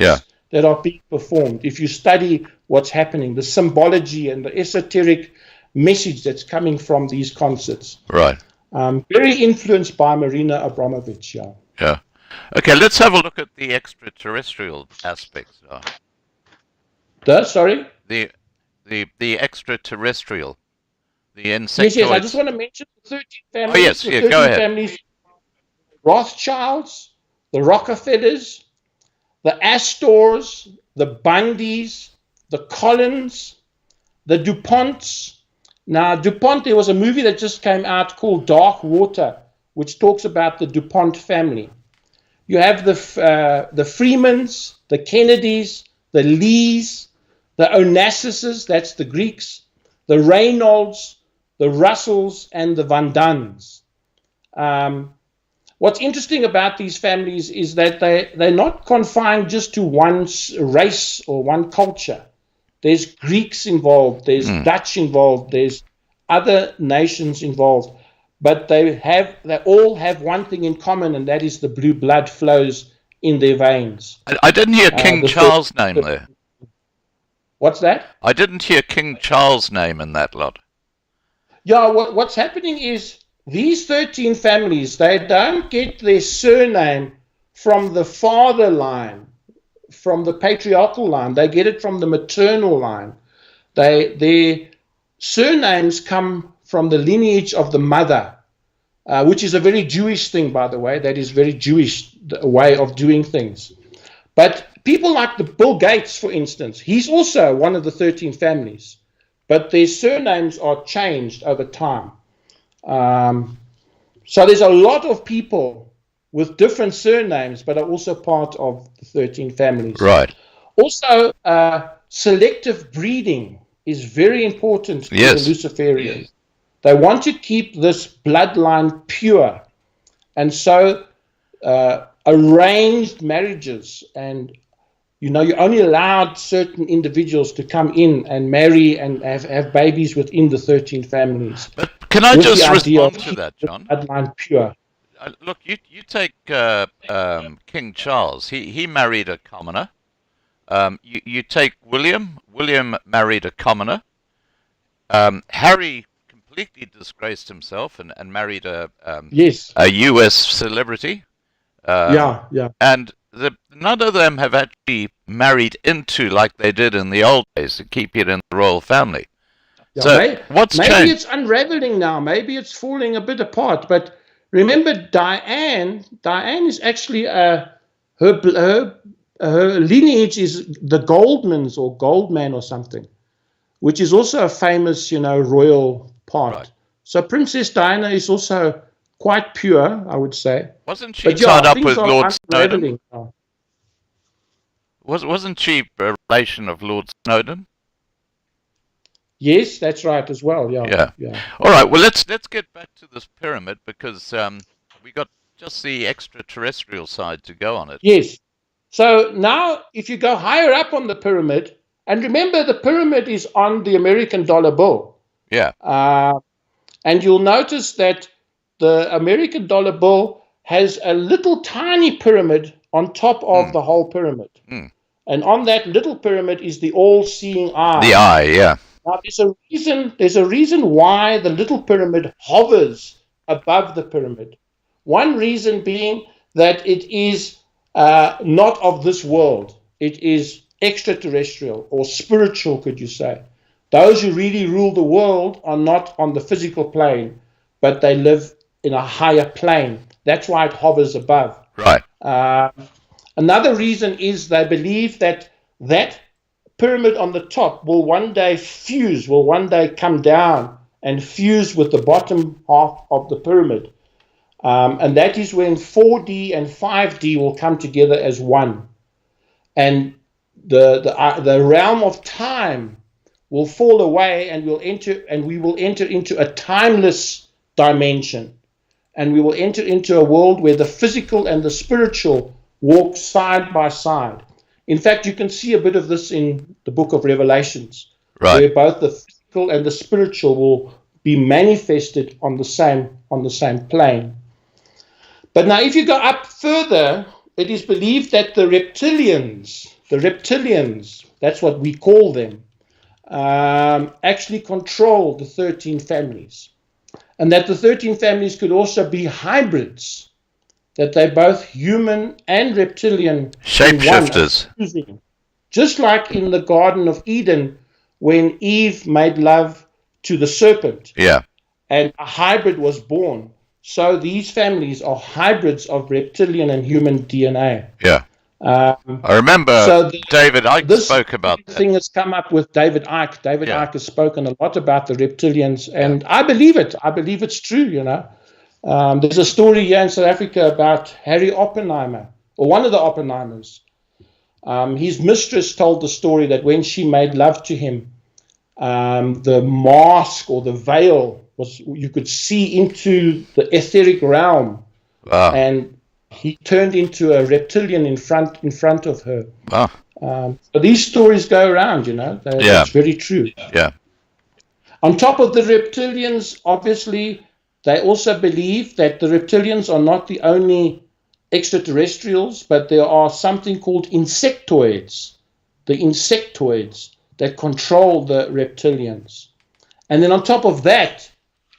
that are being performed. If you study what's happening, the symbology and the esoteric message that's coming from these concerts. Right. Very influenced by Marina Abramovich. Yeah. Okay, let's have a look at the extraterrestrial aspects. Sorry? The extraterrestrial, the insectoids. Yes, I just want to mention the 13 families. Oh, yes, the 13 go ahead. Families, Rothschilds, the Rockefellers, the Astors, the Bundys, the Collins, the DuPonts. Now, DuPont, there was a movie that just came out called Dark Water, which talks about the DuPont family. You have the Freemans, the Kennedys, the Lees, the Onassis, that's the Greeks, the Reynolds, the Russells, and the Van Duns. What's interesting about these families is that they're not confined just to one race or one culture. There's Greeks involved, there's Dutch involved, there's other nations involved. But they all have one thing in common, and that is the blue blood flows in their veins. I didn't hear King Charles' name there. What's that? I didn't hear King Charles' name in that lot. Yeah, what's happening is these 13 families, they don't get their surname from the father line, from the patriarchal line. They get it from the maternal line. Their surnames come from the lineage of the mother, which is a very Jewish thing, by the way. That is very Jewish way of doing things. But people like the Bill Gates, for instance, he's also one of the 13 families, but their surnames are changed over time. So there's a lot of people with different surnames, but are also part of the 13 families. Right. Also, selective breeding is very important to Yes. the Luciferians. They want to keep this bloodline pure. And so arranged marriages, and you're only allowed certain individuals to come in and marry and have babies within the 13 families. But can I with just the idea respond of to that, keeping John? the bloodline pure. Look, you take King Charles. He married a commoner. You take William. William married a commoner. Harry completely disgraced himself and married a Yes. U.S. celebrity. Yeah. And none of them have actually married into like they did in the old days to keep it in the royal family. Yeah, So what's maybe changed? it's unraveling now. Maybe it's falling a bit apart. But remember, Diane is actually her lineage is the Goldmans or Goldman or something, which is also a famous, royal part. Right. So Princess Diana is also quite pure, I would say. Wasn't she But tied up things with are Lord Snowden? unraveling now. Wasn't she a relation of Lord Snowden? Yes, that's right as well. Yeah. All right. Well, let's get back to this pyramid because we got just the extraterrestrial side to go on it. Yes. So now, if you go higher up on the pyramid, and remember, the pyramid is on the American dollar bill. Yeah. And you'll notice that the American dollar bill has a little tiny pyramid on top of the whole pyramid. Mm. And on that little pyramid is the all-seeing eye. The eye. Yeah. Now, there's a reason why the little pyramid hovers above the pyramid. One reason being that it is not of this world. It is extraterrestrial or spiritual, could you say. Those who really rule the world are not on the physical plane, but they live in a higher plane. That's why it hovers above. Right. Another reason is they believe that pyramid on the top will one day come down and fuse with the bottom half of the pyramid. And that is when 4D and 5D will come together as one. And the realm of time will fall away, and we will enter into a timeless dimension. And we will enter into a world where the physical and the spiritual walk side by side. In fact, you can see a bit of this in the book of Revelations, Right. where both the physical and the spiritual will be manifested on the same plane. But now, if you go up further, it is believed that the reptilians, that's what we call them, actually control the 13 families. And that the 13 families could also be hybrids, that they're both human and reptilian. Shapeshifters. In one. Just like in the Garden of Eden, when Eve made love to the serpent, Yeah. and a hybrid was born. So these families are hybrids of reptilian and human DNA. Yeah. I remember So David Icke this spoke about that. thing has come up with David Icke. David Yeah. Icke has spoken a lot about the reptilians, and I believe it. I believe it's true, There's a story here in South Africa about Harry Oppenheimer, or one of the Oppenheimers. His mistress told the story that when she made love to him, the mask or the veil you could see into the etheric realm, Wow. and he turned into a reptilian in front of her. Wow. So these stories go around, That's very true. Yeah. On top of the reptilians, obviously, they also believe that the reptilians are not the only extraterrestrials, but there are something called insectoids, the insectoids that control the reptilians. And then on top of that,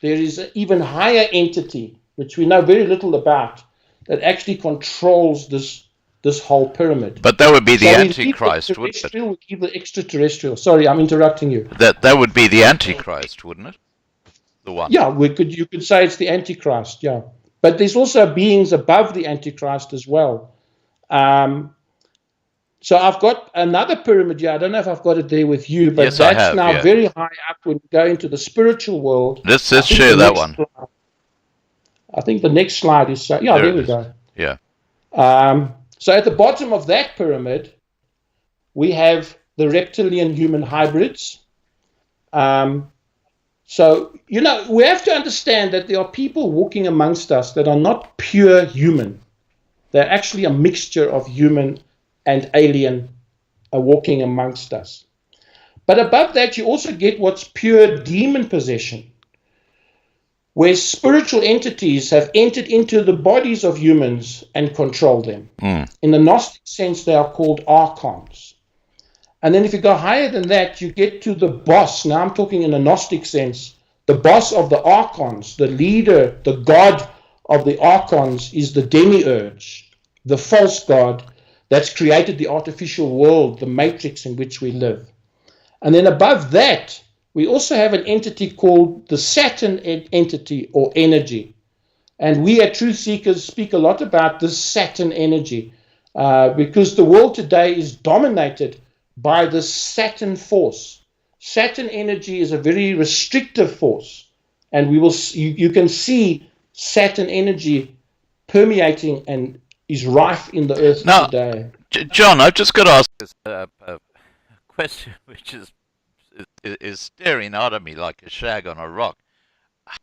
there is an even higher entity, which we know very little about, that actually controls this whole pyramid. But that would be the So Antichrist, wouldn't it? we keep the extraterrestrial. Sorry, I'm interrupting you. That would be the Antichrist, wouldn't it? The one. Yeah, you could say it's the Antichrist, yeah. But there's also beings above the Antichrist as well. So I've got another pyramid here. I don't know if I've got it there with you, but Yes, I have, now yeah. very high up when you go into the spiritual world. Let's I think share the that next one. slide- I think the next slide is... yeah, there we go. Yeah. So at the bottom of that pyramid, we have the reptilian human hybrids. So, we have to understand that there are people walking amongst us that are not pure human. They're actually a mixture of human and alien walking amongst us. But above that, you also get what's pure demon possession, where spiritual entities have entered into the bodies of humans and control them. In the Gnostic sense, they are called archons. And then if you go higher than that, you get to the boss. Now I'm talking in a Gnostic sense. The boss of the archons, the leader, the god of the archons is the demiurge, the false god that's created the artificial world, the matrix in which we live. And then above that, we also have an entity called the Saturn entity or energy. And we at Truth Seekers speak a lot about this Saturn energy because the world today is dominated by the Saturn force. Saturn energy is a very restrictive force. And you can see Saturn energy permeating and is rife in the earth Now, today. John, I've just got to ask a question which is staring out at me like a shag on a rock.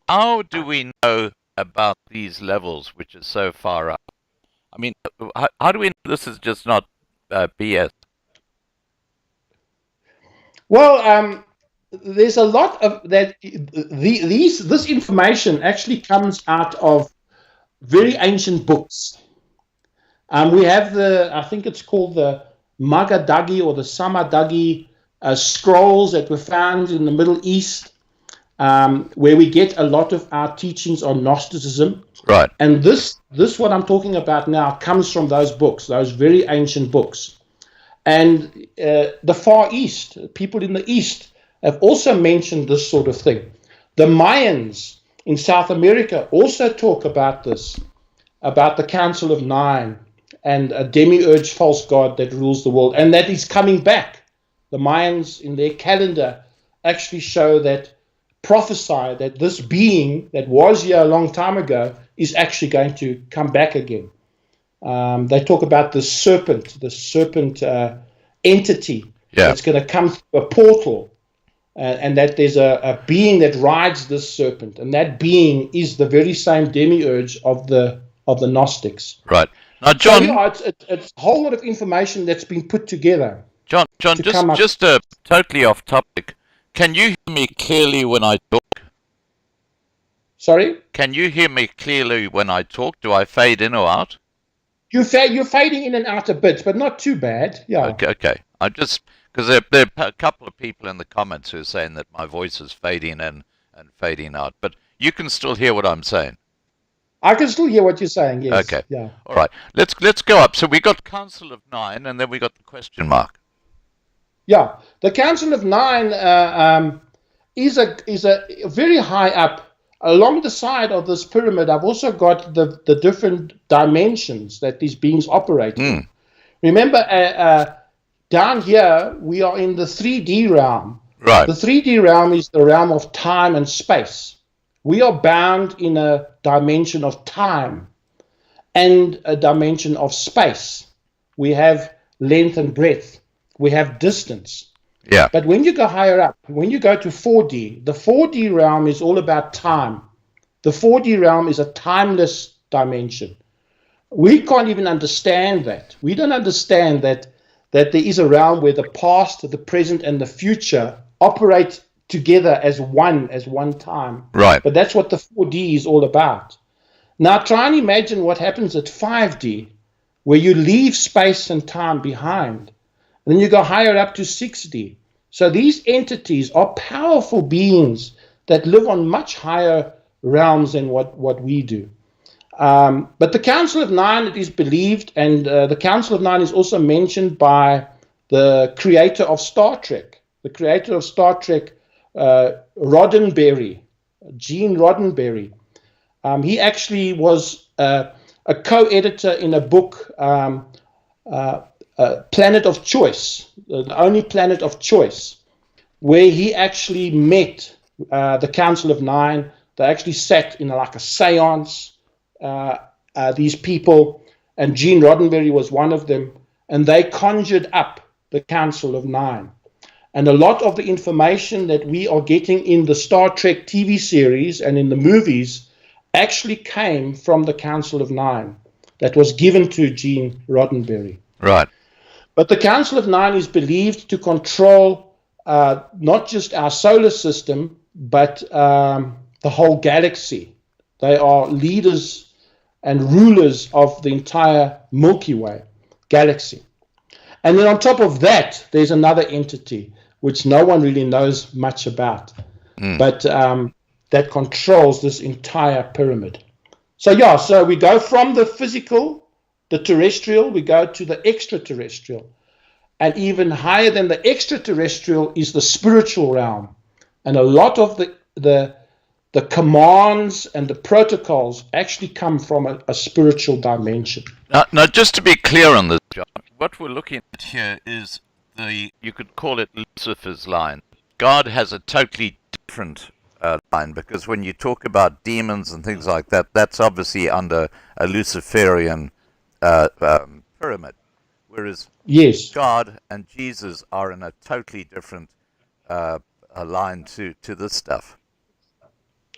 How do we know about these levels which are so far up? I mean, how do we know this is just not BS? Well, there's a lot of that. This information actually comes out of very ancient books. We have I think it's called the Magadagi or the Samadagi scrolls that were found in the Middle East, where we get a lot of our teachings on Gnosticism. Right. And this what I'm talking about now comes from those books, those very ancient books. And the Far East, people in the East, have also mentioned this sort of thing. The Mayans in South America also talk about this, about the Council of Nine and a demiurge false god that rules the world, and that is coming back. The Mayans in their calendar actually prophesy that this being that was here a long time ago is actually going to come back again. They talk about the serpent entity that's going to come through a portal, and that there's a being that rides this serpent, and that being is the very same demiurge of the Gnostics. Right. Now, John, so, it's a whole lot of information that's been put together. John, just totally off topic. Can you hear me clearly when I talk? Sorry? Can you hear me clearly when I talk? Do I fade in or out? You're fading in and out a bit, but not too bad. Yeah. Okay. I just because there are a couple of people in the comments who are saying that my voice is fading in and fading out, but you can still hear what I'm saying. I can still hear what you're saying. Yes. Okay. Yeah. All right. Let's go up. So we got Council of Nine, and then we got the question mark. Yeah. The Council of Nine is a very high up. Along the side of this pyramid, I've also got the different dimensions that these beings operate in. Remember, down here, we are in the 3D realm. Right. The 3D realm is the realm of time and space. We are bound in a dimension of time and a dimension of space. We have length and breadth. We have distance. Yeah. But when you go higher up, when you go to 4D, the 4D realm is all about time. The 4D realm is a timeless dimension. We can't even understand that. We don't understand that there is a realm where the past, the present, and the future operate together as one time. Right. But that's what the 4D is all about. Now try and imagine what happens at 5D, where you leave space and time behind. Then you go higher up to 6D. So these entities are powerful beings that live on much higher realms than what we do. But the Council of Nine, it is believed, and the Council of Nine is also mentioned by the creator of Star Trek. The creator of Star Trek, Roddenberry, Gene Roddenberry. He actually was a co-editor in a book, Planet of Choice, the only planet of choice, where he actually met the Council of Nine. They actually sat in like a seance, these people, and Gene Roddenberry was one of them, and they conjured up the Council of Nine. And a lot of the information that we are getting in the Star Trek TV series and in the movies actually came from the Council of Nine that was given to Gene Roddenberry. Right. But the Council of Nine is believed to control not just our solar system, but the whole galaxy. They are leaders and rulers of the entire Milky Way galaxy. And then on top of that, there's another entity which no one really knows much about, but that controls this entire pyramid. So we go from the physical, the terrestrial, we go to the extraterrestrial. And even higher than the extraterrestrial is the spiritual realm. And a lot of the commands and the protocols actually come from a spiritual dimension. Now, just to be clear on this, John, what we're looking at here is you could call it Lucifer's line. God has a totally different line, because when you talk about demons and things like that, that's obviously under a Luciferian pyramid, whereas Yes. God and Jesus are in a totally different line to this stuff.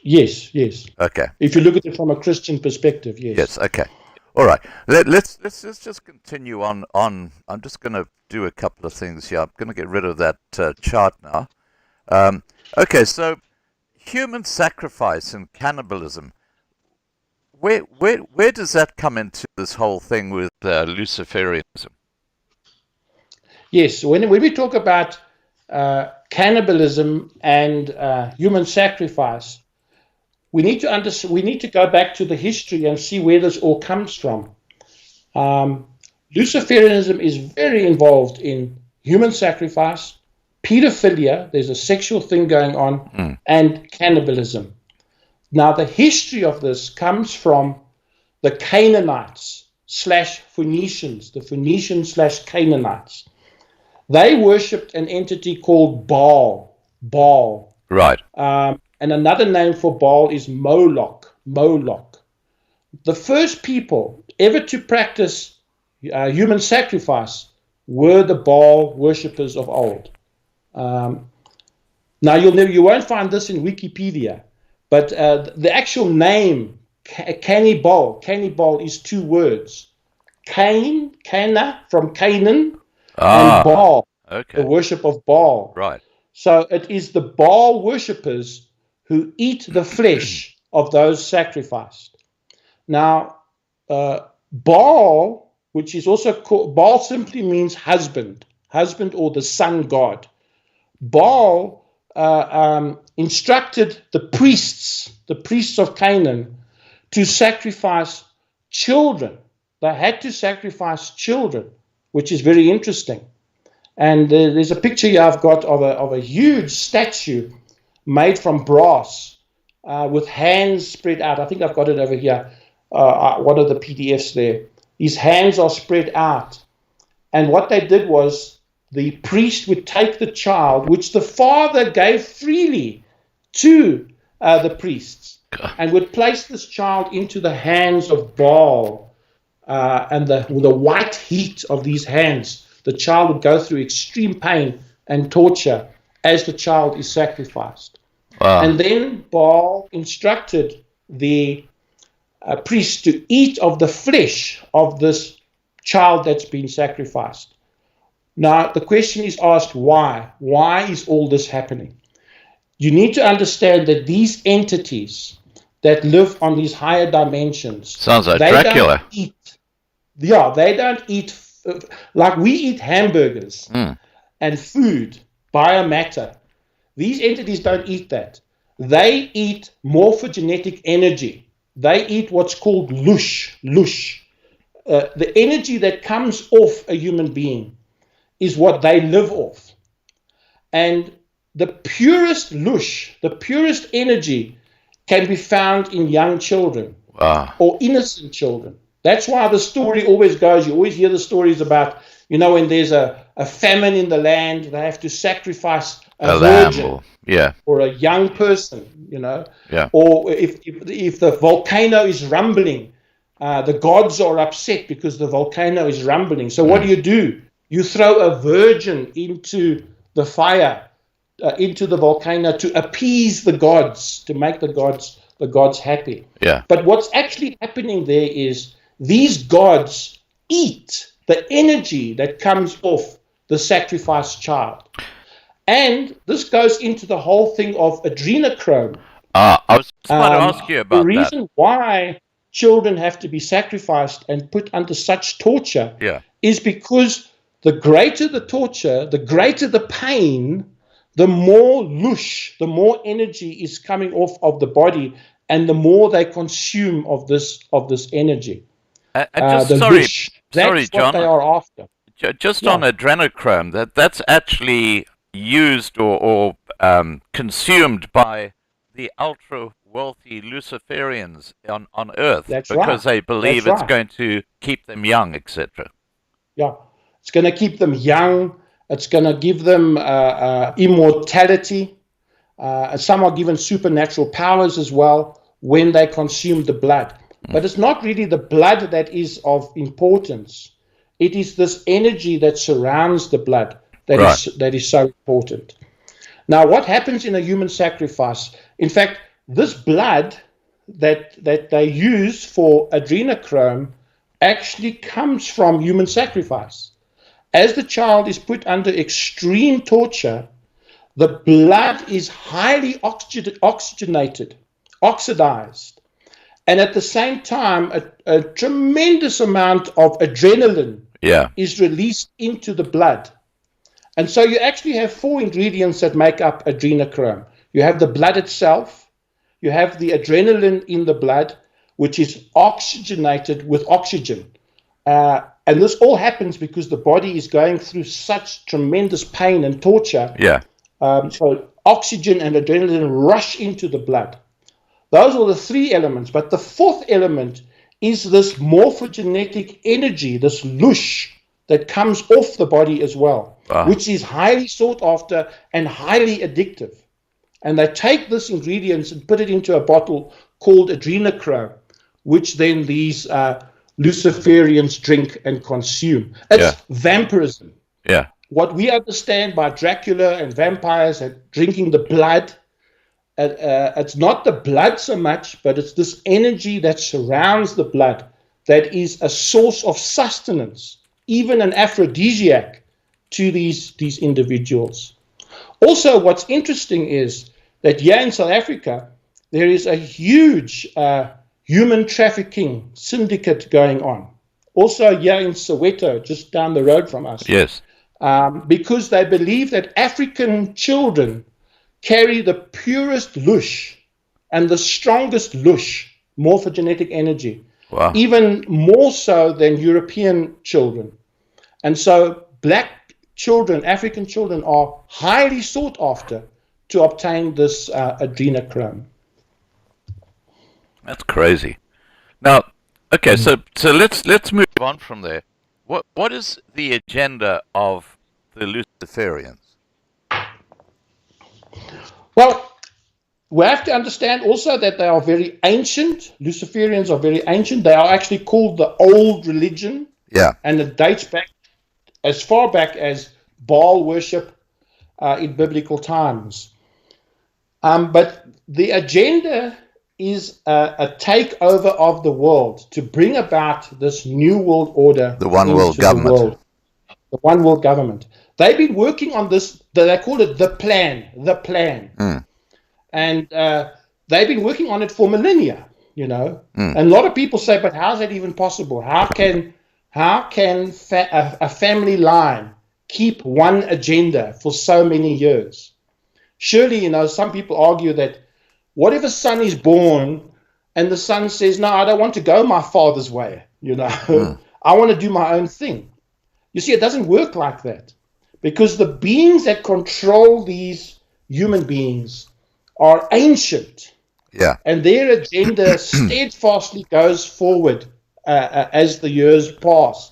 Yes. Okay. If you look at it from a Christian perspective, yes. Yes. Okay. All right. Let's just continue on. I'm just going to do a couple of things here. I'm going to get rid of that chart now. Okay. So, human sacrifice and cannibalism. Where does that come into this whole thing with Luciferianism? Yes. When we talk about cannibalism and human sacrifice, we need to go back to the history and see where this all comes from. Luciferianism is very involved in human sacrifice, pedophilia, there's a sexual thing going on, and cannibalism. Now, the history of this comes from the Canaanites / Phoenicians, the Phoenicians / Canaanites. They worshipped an entity called Baal. Right. And another name for Baal is Moloch. The first people ever to practice human sacrifice were the Baal worshippers of old. Now you won't find this in Wikipedia, but the actual name cannibal is two words: Cana from Canaan, and Baal, okay. the worship of Baal. Right. So it is the Baal worshippers who eat the flesh of those sacrificed. Now, Baal, which is also called, Baal simply means husband or the sun god. Baal instructed the priests of Canaan, to sacrifice children. They had to sacrifice children, which is very interesting. And there's a picture here I've got of a huge statue made from brass with hands spread out. I think I've got it over here. One of the PDFs there. His hands are spread out. And what they did was the priest would take the child, which the father gave freely to the priests, and would place this child into the hands of Baal. And the white heat of these hands, the child would go through extreme pain and torture as the child is sacrificed. Wow. And then Baal instructed the priest to eat of the flesh of this child that's been sacrificed. Now, the question is asked, why? Why is all this happening? You need to understand that these entities that live on these higher dimensions, Sounds like they Dracula. they don't eat like we eat hamburgers and food, biomatter. These entities don't eat that. they eat morphogenetic energy. They eat what's called lush. The energy that comes off a human being is what they live off. And the purest lush, the purest energy can be found in young children or innocent children. That's why the story always goes, you always hear the stories about, when there's a famine in the land, they have to sacrifice a virgin or a young person, or if the volcano is rumbling, the gods are upset because the volcano is rumbling. So what do? You throw a virgin into the fire, into the volcano to appease the gods, to make the gods happy. Yeah. But what's actually happening there is these gods eat the energy that comes off the sacrificed child. And this goes into the whole thing of adrenochrome. I was about to ask you about the reason why children have to be sacrificed and put under such torture is because the greater the torture, the greater the pain, the more lush, the more energy is coming off of the body, and the more they consume of this energy. That's what John, they are after. Just on adrenochrome, that's actually used or consumed by the ultra wealthy Luciferians on Earth because they believe it's going to keep them young, etc. Yeah, it's going to keep them young. It's going to give them immortality. Some are given supernatural powers as well when they consume the blood. But it's not really the blood that is of importance. It is this energy that surrounds the blood that is so important. Now, what happens in a human sacrifice? In fact, this blood that they use for adrenochrome actually comes from human sacrifice. As the child is put under extreme torture, the blood is highly oxygenated, oxidized. And at the same time, a tremendous amount of adrenaline is released into the blood. And so you actually have 4 ingredients that make up adrenochrome. You have the blood itself, you have the adrenaline in the blood, which is oxygenated with oxygen. And this all happens because the body is going through such tremendous pain and torture. So oxygen and adrenaline rush into the blood. Those are the 3 elements. But the 4th element is this morphogenetic energy, this lush that comes off the body as well, which is highly sought after and highly addictive. And they take this ingredients and put it into a bottle called adrenochrome, which then these Luciferians drink and consume. It's vampirism. What we understand by Dracula and vampires and drinking the blood, it's not the blood so much, but it's this energy that surrounds the blood that is a source of sustenance, even an aphrodisiac to these individuals. Also, what's interesting is that here in South Africa, there is a huge human trafficking syndicate going on. Also here in Soweto, just down the road from us. Because they believe that African children carry the purest lush and the strongest lush, morphogenetic energy, even more so than European children. And so black children, African children, are highly sought after to obtain this adrenochrome. That's crazy. Now, okay, so let's move on from there. What is the agenda of the Luciferians? Well, we have to understand also that they are very ancient. Luciferians are very ancient. They are actually called the old religion. And it dates back as far back as Baal worship in biblical times. But the agenda is a takeover of the world to bring about this new world order. The one world government. The one world government. They've been working on this, they call it the plan. And they've been working on it for millennia, And a lot of people say, but how is that even possible? How can a family line keep one agenda for so many years? Surely, some people argue that What if a son is born and the son says, no, I don't want to go my father's way, I want to do my own thing. You see, it doesn't work like that, because the beings that control these human beings are ancient. Yeah. And their agenda steadfastly goes forward as the years pass.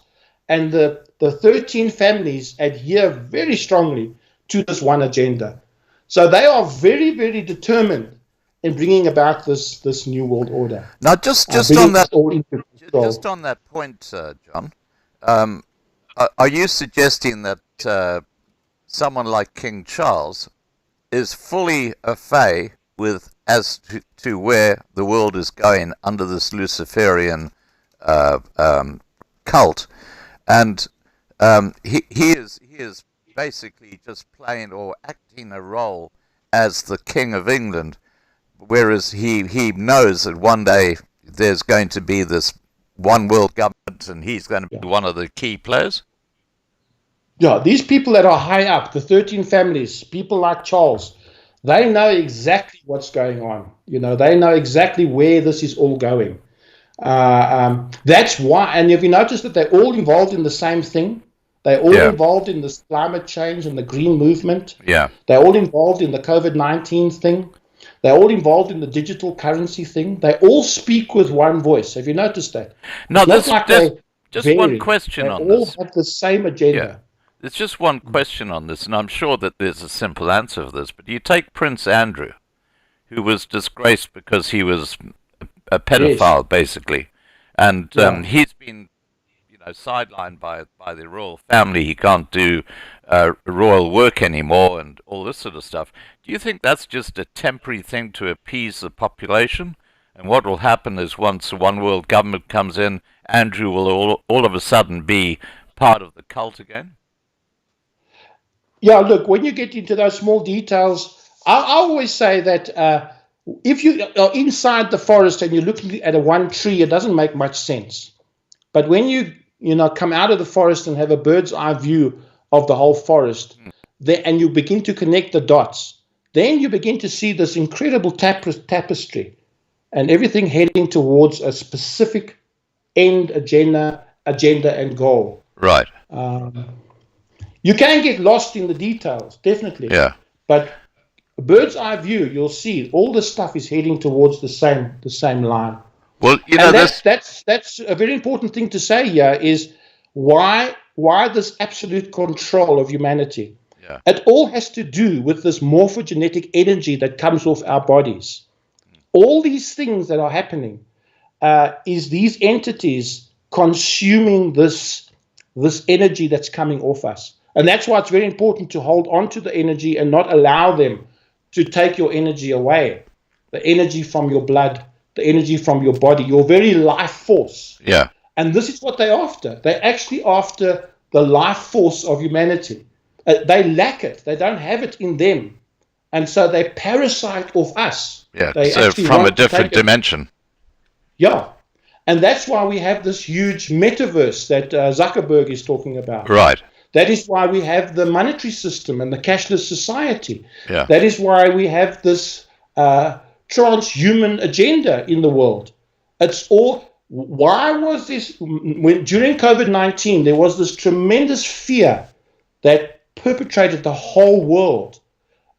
And the 13 families adhere very strongly to this one agenda. So they are very, very determined in bringing about this new world order. Now, just on that point, John, are you suggesting that someone like King Charles is fully au fait with as to where the world is going under this Luciferian cult, and he is basically just playing or acting a role as the King of England, whereas he knows that one day there's going to be this one world government and he's going to be one of the key players? Yeah, these people that are high up, the 13 families, people like Charles, they know exactly what's going on. They know exactly where this is all going. That's why, and have you noticed that they're all involved in the same thing? They're all involved in this climate change and the green movement. Yeah. They're all involved in the COVID-19 thing. They're all involved in the digital currency thing. They all speak with one voice. Have you noticed that? No, there's just one question on this. They all have the same agenda. Yeah. There's just one question on this, and I'm sure that there's a simple answer for this, but you take Prince Andrew, who was disgraced because he was a pedophile, basically, and he's been sidelined by the royal family. He can't do royal work anymore and all this sort of stuff. Do you think that's just a temporary thing to appease the population? And what will happen is once the one world government comes in, Andrew will all of a sudden be part of the cult again? Yeah, look, when you get into those small details, I always say that if you are inside the forest and you're looking at one tree, it doesn't make much sense. But when you come out of the forest and have a bird's eye view of the whole forest, and you begin to connect the dots, then you begin to see this incredible tapestry and everything heading towards a specific end agenda and goal. Right. You can get lost in the details, definitely. Yeah. But a bird's eye view, you'll see all this stuff is heading towards the same line. Well, that's a very important thing to say here is why this absolute control of humanity. Yeah. It all has to do with this morphogenetic energy that comes off our bodies. All these things that are happening is these entities consuming this energy that's coming off us. And that's why it's very important to hold on to the energy and not allow them to take your energy away, the energy from your blood, the energy from your body, your very life force. Yeah. And this is what they're after. They're actually after the life force of humanity. They lack it. They don't have it in them. And so they parasite off us. Yeah, They so actually from a want to different take it. dimension. Yeah. And that's why we have this huge metaverse that Zuckerberg is talking about. Right. That is why we have the monetary system and the cashless society. Yeah. That is why we have this transhuman agenda in the world. It's all. Why was this? During COVID-19, there was this tremendous fear that perpetrated the whole world.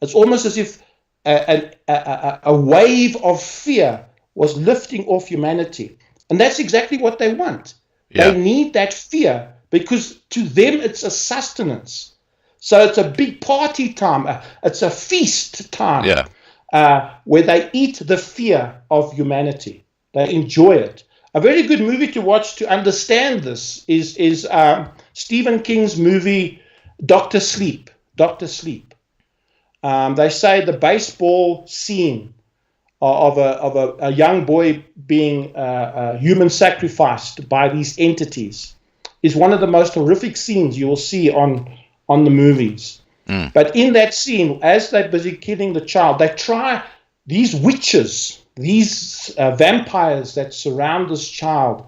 It's almost as if a wave of fear was lifting off humanity. And that's exactly what they want. Yeah. They need that fear because to them it's a sustenance. So it's a big party time. It's a feast time. Yeah. Where they eat the fear of humanity. They enjoy it. A very good movie to watch to understand this is Stephen King's movie Dr. Sleep. Dr. Sleep. They say the baseball scene of a young boy being human sacrificed by these entities is one of the most horrific scenes you will see on the movies. But in that scene, as they're busy killing the child, they try, these witches, these vampires that surround this child,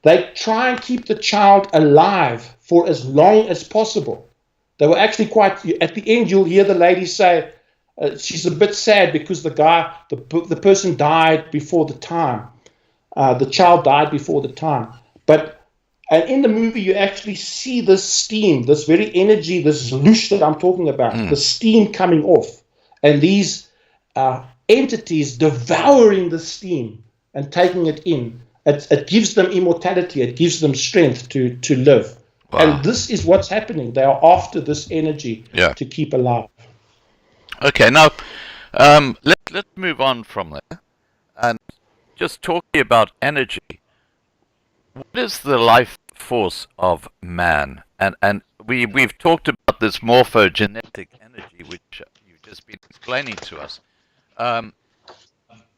they try and keep the child alive for as long as possible. They were actually quite, at the end you'll hear the lady say, she's a bit sad because the person died before the time. The child died before the time. And in the movie, you actually see this steam, this very energy, this loosh that I'm talking about, the steam coming off, and these entities devouring the steam and taking it in. It gives them immortality. It gives them strength to live. Wow. And this is what's happening. They are after this energy to keep alive. Okay, now let's move on from there and just talking about energy. What is the life force of man? And we've talked about this morphogenetic energy, which you've just been explaining to us.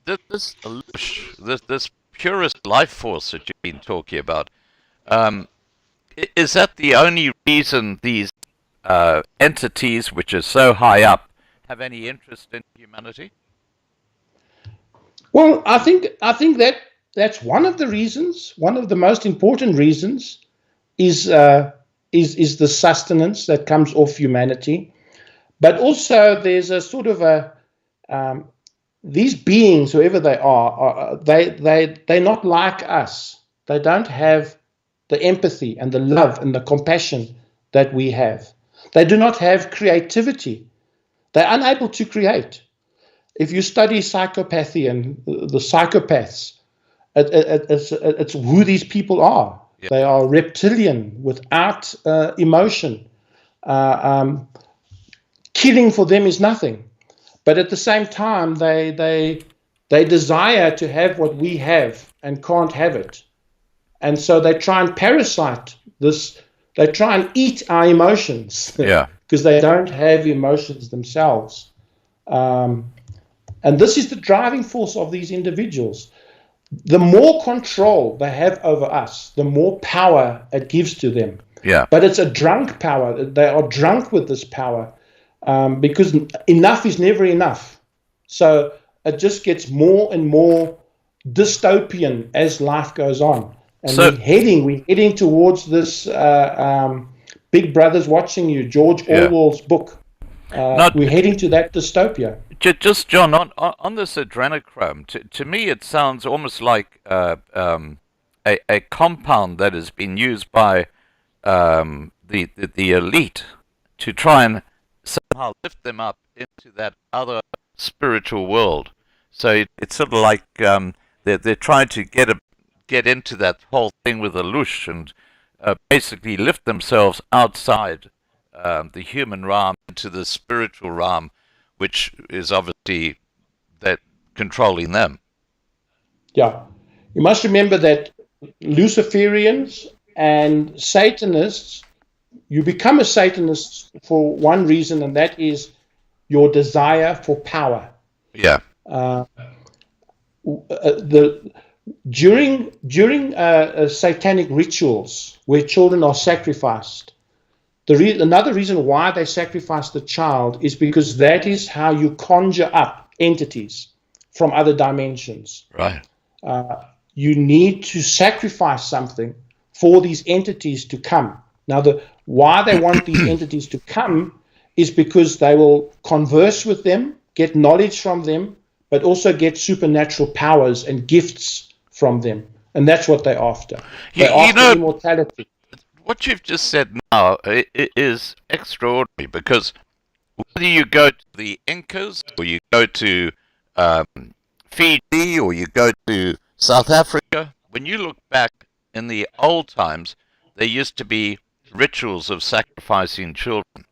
This purest life force that you've been talking about, is that the only reason these entities, which are so high up, have any interest in humanity? Well, I think that's one of the reasons. One of the most important reasons is the sustenance that comes off humanity, but also there's a sort of these beings, whoever they are they're not like us. They don't have the empathy and the love and the compassion that we have. They do not have creativity. They're unable to create. If you study psychopathy and the psychopaths, it's who these people are. Yep. They are reptilian without emotion. Killing for them is nothing. But at the same time, they desire to have what we have and can't have it. And so they try and parasite this. They try and eat our emotions because they don't have emotions themselves. And this is the driving force of these individuals. The more control they have over us, the more power it gives to them. Yeah. But it's a drunk power. They are drunk with this power because enough is never enough. So it just gets more and more dystopian as life goes on. And we're heading towards this Big Brother's Watching You, George Orwell's book. We're heading to that dystopia. Just John, on this adrenochrome, to me it sounds almost like a compound that has been used by the elite to try and somehow lift them up into that other spiritual world. So it's sort of like they're trying to get into that whole thing with the loosh and basically lift themselves outside the human realm into the spiritual realm, which is obviously that controlling them. Yeah. You must remember that Luciferians and Satanists, you become a Satanist for one reason, and that is your desire for power. Yeah. During satanic rituals where children are sacrificed, another reason why they sacrifice the child is because that is how you conjure up entities from other dimensions. Right. You need to sacrifice something for these entities to come. Now, why they want these entities to come is because they will converse with them, get knowledge from them, but also get supernatural powers and gifts from them. And that's what they're after. They're after immortality. What you've just said now is extraordinary, because whether you go to the Incas, or you go to Fiji, or you go to South Africa, when you look back in the old times, there used to be rituals of sacrificing children.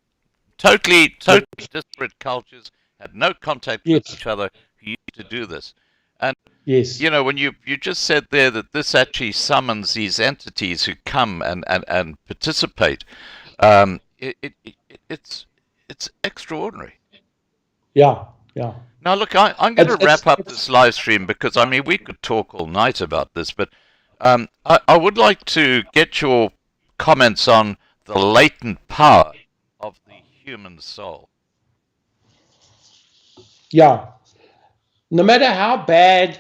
Totally disparate cultures, had no contact with each other, who used to do this. And you know, when you just said there that this actually summons these entities who come and participate, it's extraordinary. Yeah. Now look, I'm going to wrap up this live stream, because I mean we could talk all night about this, but I would like to get your comments on the latent power of the human soul. Yeah. No matter how bad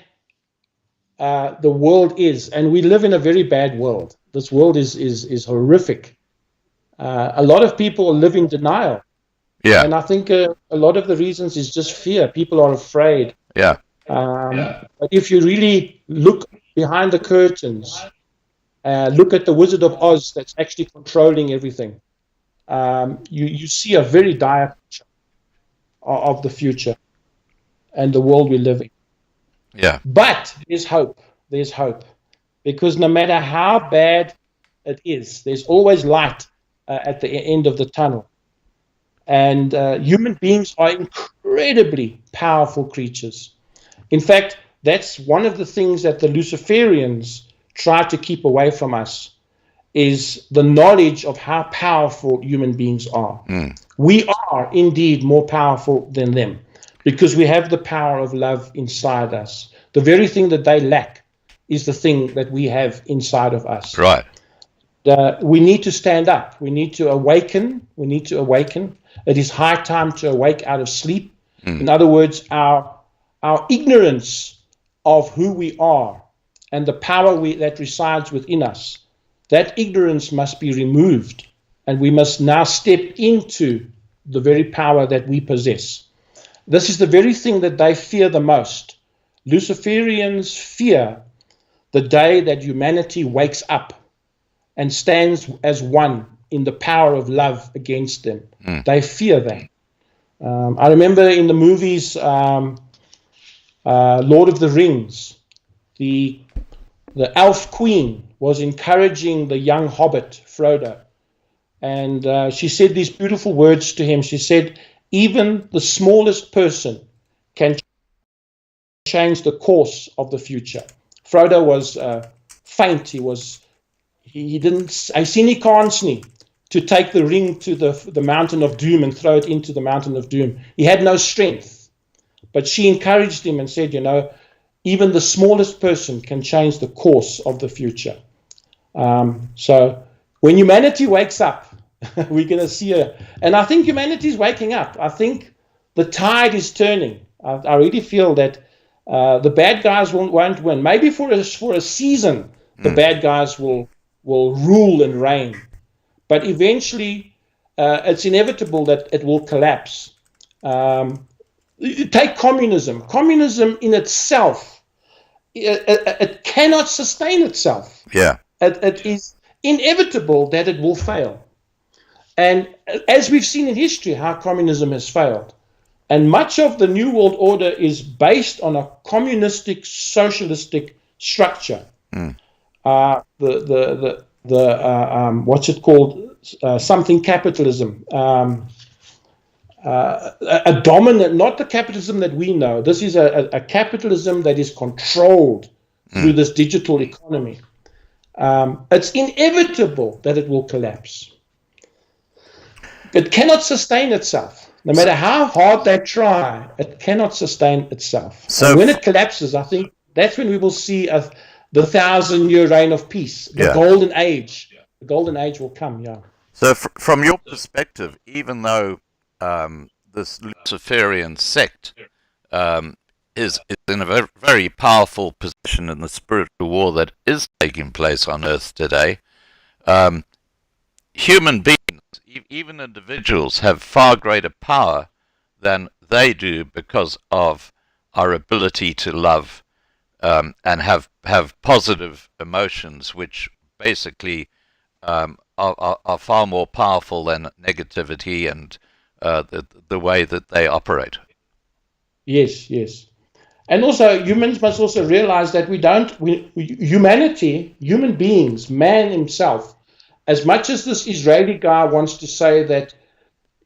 the world is, and we live in a very bad world. This world is horrific. A lot of people live in denial. Yeah. And I think a lot of the reasons is just fear. People are afraid. Yeah. But if you really look behind the curtains, look at the Wizard of Oz that's actually controlling everything, you see a very dire picture of the future and the world we live in. Yeah. But there's hope. There's hope. Because no matter how bad it is, there's always light at the end of the tunnel. And human beings are incredibly powerful creatures. In fact, that's one of the things that the Luciferians try to keep away from us, is the knowledge of how powerful human beings are. We are indeed more powerful than them because we have the power of love inside us. The very thing that they lack is the thing that we have inside of us. Right. We need to stand up. We need to awaken. We need to awaken. It is high time to awake out of sleep. In other words, our ignorance of who we are and the power that resides within us, that ignorance must be removed, and we must now step into the very power that we possess. This is the very thing that they fear the most. Luciferians fear the day that humanity wakes up and stands as one in the power of love against them. They fear that. I remember in the movies, Lord of the Rings, the elf queen was encouraging the young hobbit, Frodo. And she said these beautiful words to him. She said, even the smallest person can change the course of the future. Frodo was faint. He didn't, I seen he can't sneak to take the ring to the mountain of doom and throw it into the mountain of doom. He had no strength. But she encouraged him and said, even the smallest person can change the course of the future. So when humanity wakes up, we're going to see and I think humanity is waking up. I think the tide is turning. I really feel that the bad guys won't win. Maybe for a season, the bad guys will rule and reign. But eventually, it's inevitable that it will collapse. Take communism. Communism in itself, it cannot sustain itself. Yeah. It is inevitable that it will fail. And as we've seen in history, how communism has failed. And much of the New World Order is based on a communistic, socialistic structure. What's it called? Something capitalism. A dominant, not the capitalism that we know. This is a capitalism that is controlled through this digital economy. It's inevitable that it will collapse. It cannot sustain itself. No matter how hard they try, it cannot sustain itself. So and when it collapses, I think that's when we will see the 1,000-year reign of peace, the golden age. The golden age will come, So from your perspective, even though this Luciferian sect is in a very powerful position in the spiritual war that is taking place on Earth today, human beings, even individuals, have far greater power than they do because of our ability to love and have positive emotions, which basically are far more powerful than negativity and the way that they operate. Yes. And also, humans must also realize that human beings, man himself, as much as this Israeli guy wants to say that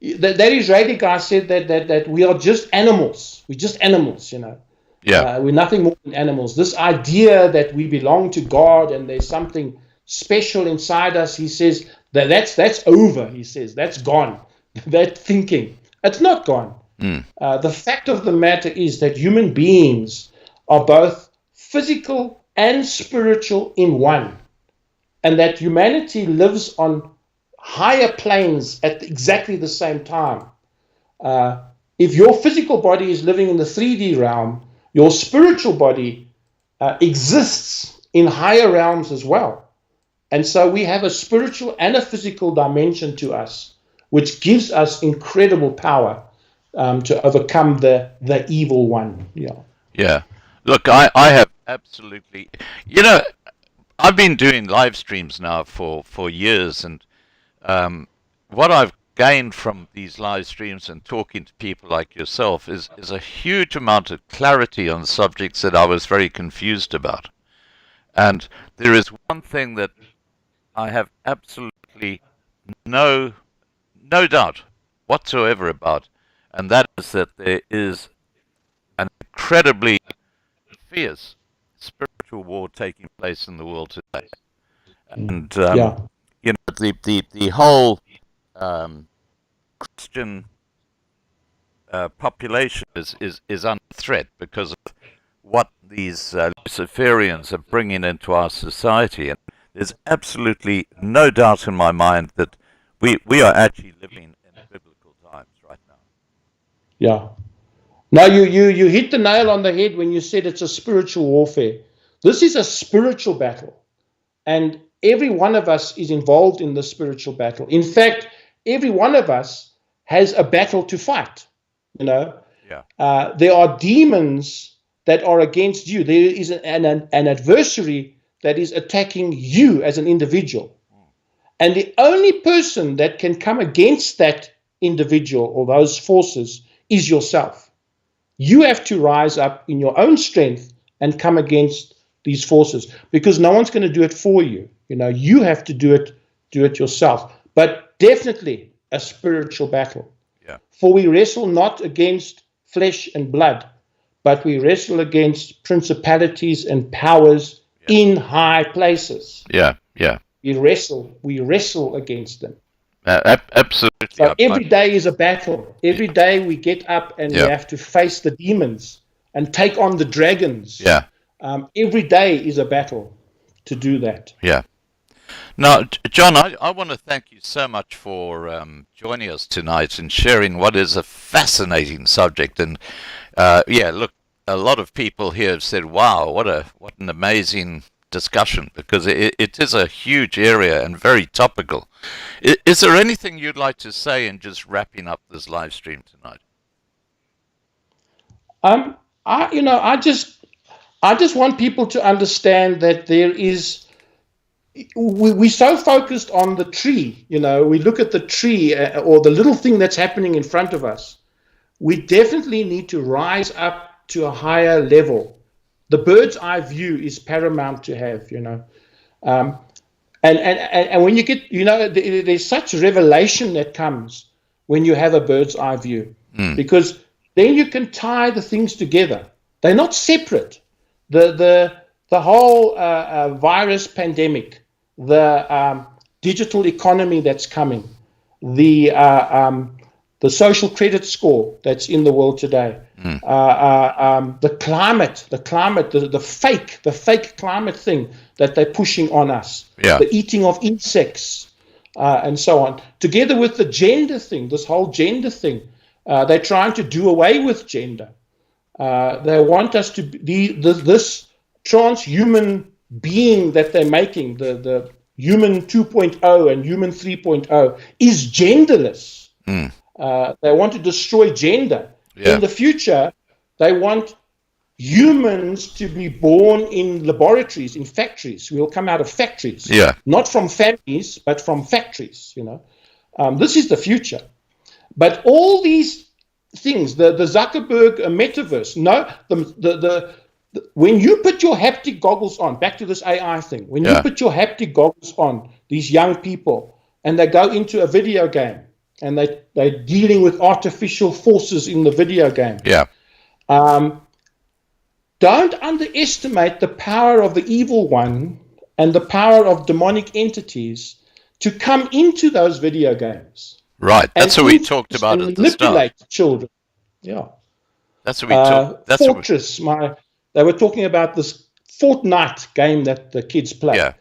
Israeli guy said that we are just animals. We're just animals, we're nothing more than animals. This idea that we belong to God and there's something special inside us, he says that's over. He says that's gone. That thinking, it's not gone. The fact of the matter is that human beings are both physical and spiritual in one, and that humanity lives on higher planes at exactly the same time. If your physical body is living in the 3D realm, your spiritual body exists in higher realms as well. And so we have a spiritual and a physical dimension to us. which gives us incredible power to overcome the evil one. Yeah. Yeah. Look, I have absolutely, I've been doing live streams now for years, and what I've gained from these live streams and talking to people like yourself is a huge amount of clarity on subjects that I was very confused about. And there is one thing that I have absolutely no doubt whatsoever about, and that is that there is an incredibly fierce spiritual war taking place in the world today. And Yeah. the whole Christian population is under threat because of what these Luciferians are bringing into our society. And there's absolutely no doubt in my mind that we are actually living in biblical times right now. Yeah. Now you hit the nail on the head when you said it's a spiritual warfare. This is a spiritual battle, and every one of us is involved in the spiritual battle. In fact, every one of us has a battle to fight. Yeah. There are demons that are against you. There is an adversary that is attacking you as an individual. And the only person that can come against that individual or those forces is yourself. You have to rise up in your own strength and come against these forces, because no one's going to do it for you. You have to do it yourself. But definitely a spiritual battle. Yeah. For we wrestle not against flesh and blood, but we wrestle against principalities and powers in high places. Yeah. Yeah. We wrestle against them. Absolutely. So every day is a battle. Every day we get up and we have to face the demons and take on the dragons. Yeah. Every day is a battle to do that. Yeah. Now, John, I want to thank you so much for joining us tonight and sharing what is a fascinating subject. And look, a lot of people here have said, "Wow, what an amazing discussion," because it is a huge area and very topical. Is there anything you'd like to say in just wrapping up this live stream tonight? I just want people to understand that we're so focused on the tree. We look at the tree or the little thing that's happening in front of us. We definitely need to rise up to a higher level. The bird's eye view is paramount to have, and when you get, there's such revelation that comes when you have a bird's eye view, because then you can tie the things together. They're not separate. The whole virus pandemic, the digital economy that's coming, the social credit score that's in the world today, the climate, the fake climate thing that they're pushing on us, the eating of insects, and so on, together with the gender thing, this whole gender thing. They're trying to do away with gender. They want us to be this transhuman being that they're making, the human 2.0 and human 3.0, is genderless. They want to destroy gender. In the future, they want humans to be born in laboratories, in factories. We'll come out of factories. Not from families, but from factories, This is the future. But all these things, the Zuckerberg metaverse, when you put your haptic goggles on, back to this AI thing, when you put your haptic goggles on, these young people, and they go into a video game, and they're dealing with artificial forces in the video game. Don't underestimate the power of the evil one and the power of demonic entities to come into those video games. Right, that's what we talked about at the start. Manipulate children. Yeah. That's what we talked. Fortress. They were talking about this Fortnite game that the kids play.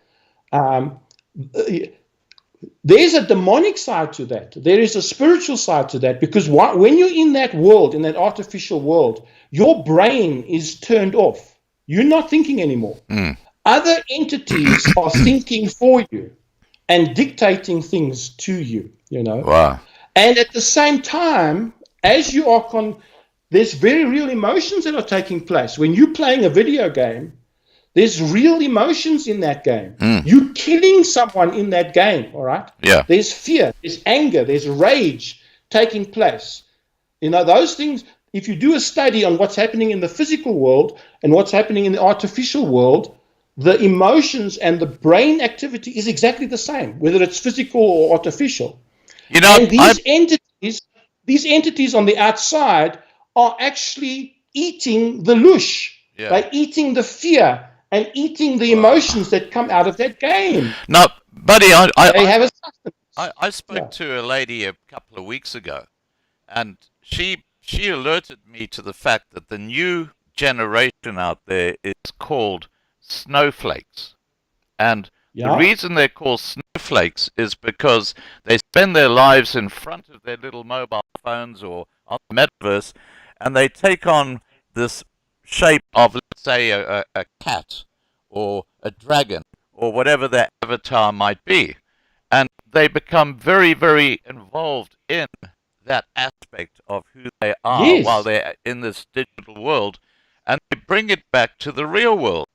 There's a demonic side to that. There is a spiritual side to that, because when you're in that world, in that artificial world, your brain is turned off. You're not thinking anymore. Other entities are thinking for you and dictating things to you, Wow. And at the same time, as you are there's very real emotions that are taking place. When you're playing a video game, there's real emotions in that game. You're killing someone in that game, all right? Yeah. There's fear, there's anger, there's rage taking place. You know, those things, if you do a study on what's happening in the physical world and what's happening in the artificial world, the emotions and the brain activity is exactly the same, whether it's physical or artificial. You know, And these entities on the outside are actually eating the lush. Yeah. They're eating the fear and eating the emotions that come out of that game. No, buddy, They have a sustenance. I spoke to a lady a couple of weeks ago, and she alerted me to the fact that the new generation out there is called snowflakes. And the reason they're called snowflakes is because they spend their lives in front of their little mobile phones or on the metaverse, and they take on this shape of, let's say, a cat or a dragon or whatever their avatar might be. And they become very, very involved in that aspect of who they are while they're in this digital world, and they bring it back to the real world.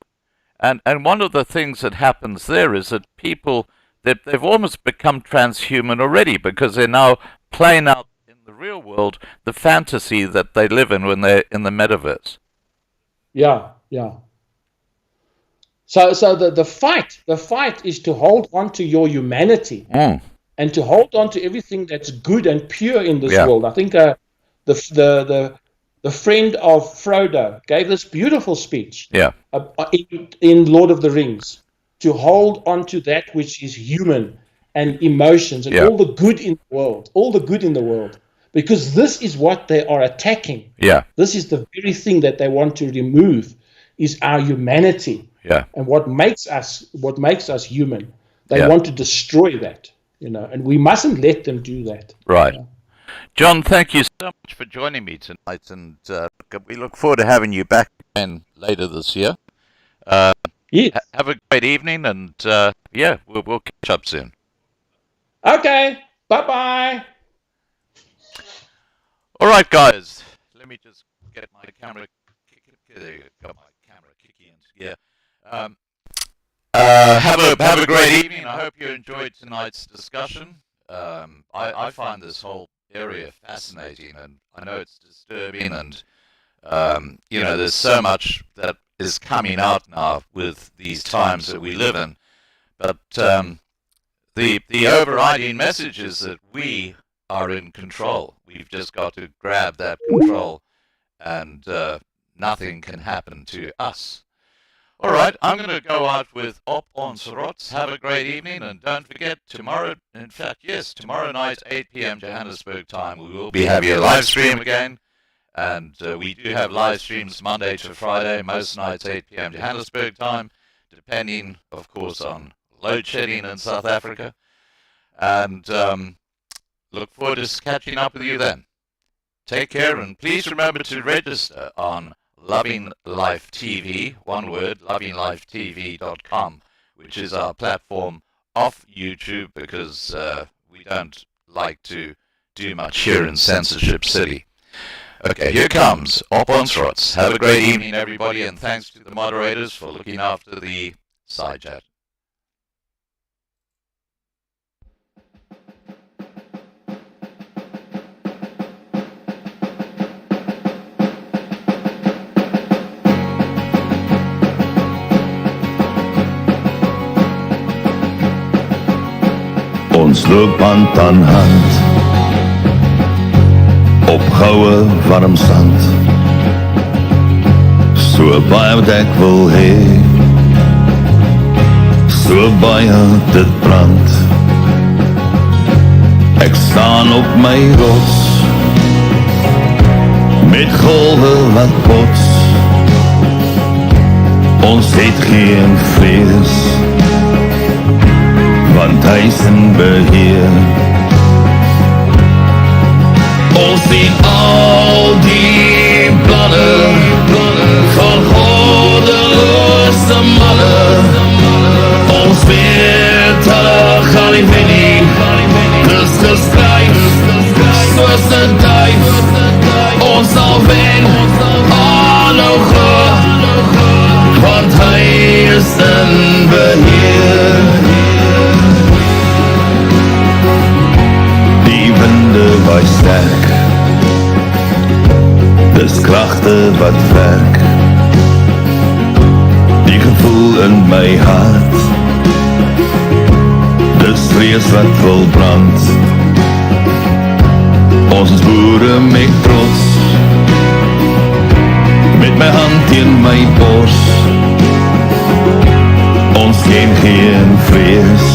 And one of the things that happens there is that people, they've almost become transhuman already, because they're now playing out in the real world the fantasy that they live in when they're in the metaverse. Yeah. So the fight is to hold on to your humanity and to hold on to everything that's good and pure in this world. I think the friend of Frodo gave this beautiful speech in Lord of the Rings, to hold on to that which is human and emotions and all the good in the world, because this is what they are attacking. This is the very thing that they want to remove, is our humanity. And what makes us human. They want to destroy that, and we mustn't let them do that. Right. John, thank you so much for joining me tonight, and we look forward to having you back again later this year. Yes. Have a great evening, and we'll catch up soon. Okay, bye-bye. All right, guys, let me just get my camera. There you go, my camera kicking in. Yeah. Have a great evening. I hope you enjoyed tonight's discussion. I find this whole area fascinating, and I know it's disturbing, and there's so much that is coming out now with these times that we live in. But the overriding message is that we are in control. We've just got to grab that control, and nothing can happen to us. All right, I'm going to go out with Op ons Rots. Have a great evening, and don't forget, tomorrow night, 8 p.m. Johannesburg time, we will be having a live stream again. And we do have live streams Monday to Friday, most nights 8 p.m. Johannesburg time, depending, of course, on load shedding in South Africa. And look forward to catching up with you then. Take care, and please remember to register on Loving Life TV, one word, lovinglifetv.com, which is our platform off YouTube, because we don't like to do much here in Censorship City. Okay, here comes Op ons Rots. Have a great evening, everybody, and thanks to the moderators for looking after the side chat. Ons loop hand aan hand op goue warm sand, so baie wat ek wil hê, so baie dit brand. Ek staan op my rots met golwe wat bots. Ons het geen vrees, want hy is in beheer. Ons sien al die planne van goddeloze manne. Ons weet hulle gaan nie wen nie, dis geskryf Dis kragte wat werk, die gevoel in my hart. Dis vrees wat wil brand. Ons is boere met trots, met my hand teen my bors. Ons ken geen vrees,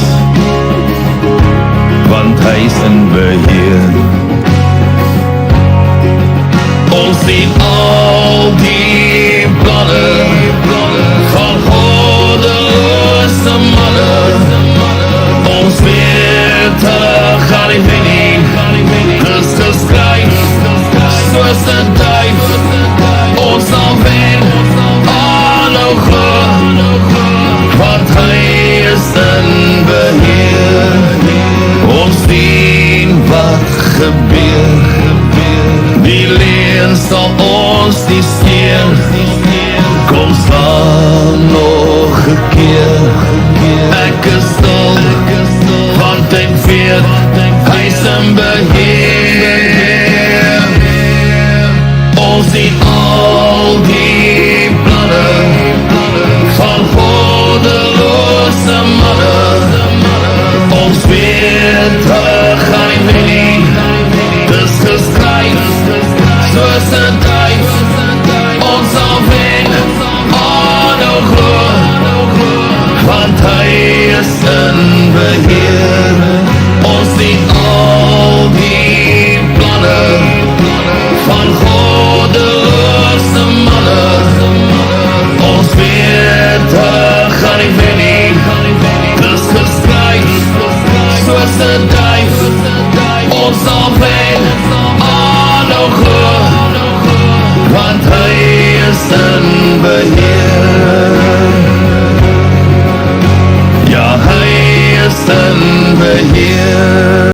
want hy is in beheer. Ons sien al die planne van goddeloze manne. Ons weet hulle gaan nie wen nie, dis geskryf soos 'n duif. Ons sal wen, aanhou glo, want hy is in beheer. Ons sien wat gebeur, die leer sal ons nie steen. Kom staan nog 'n keer, ek is stil, want ek weet hy is in beheer. Ons sien al die planne van goddeloze manne. Ons weet hulle gaan nie wen nie, dis geskryf soos 'n duif. Ons sal wen, aanhou glo, want hy is in beheer. Ons sien al die planne van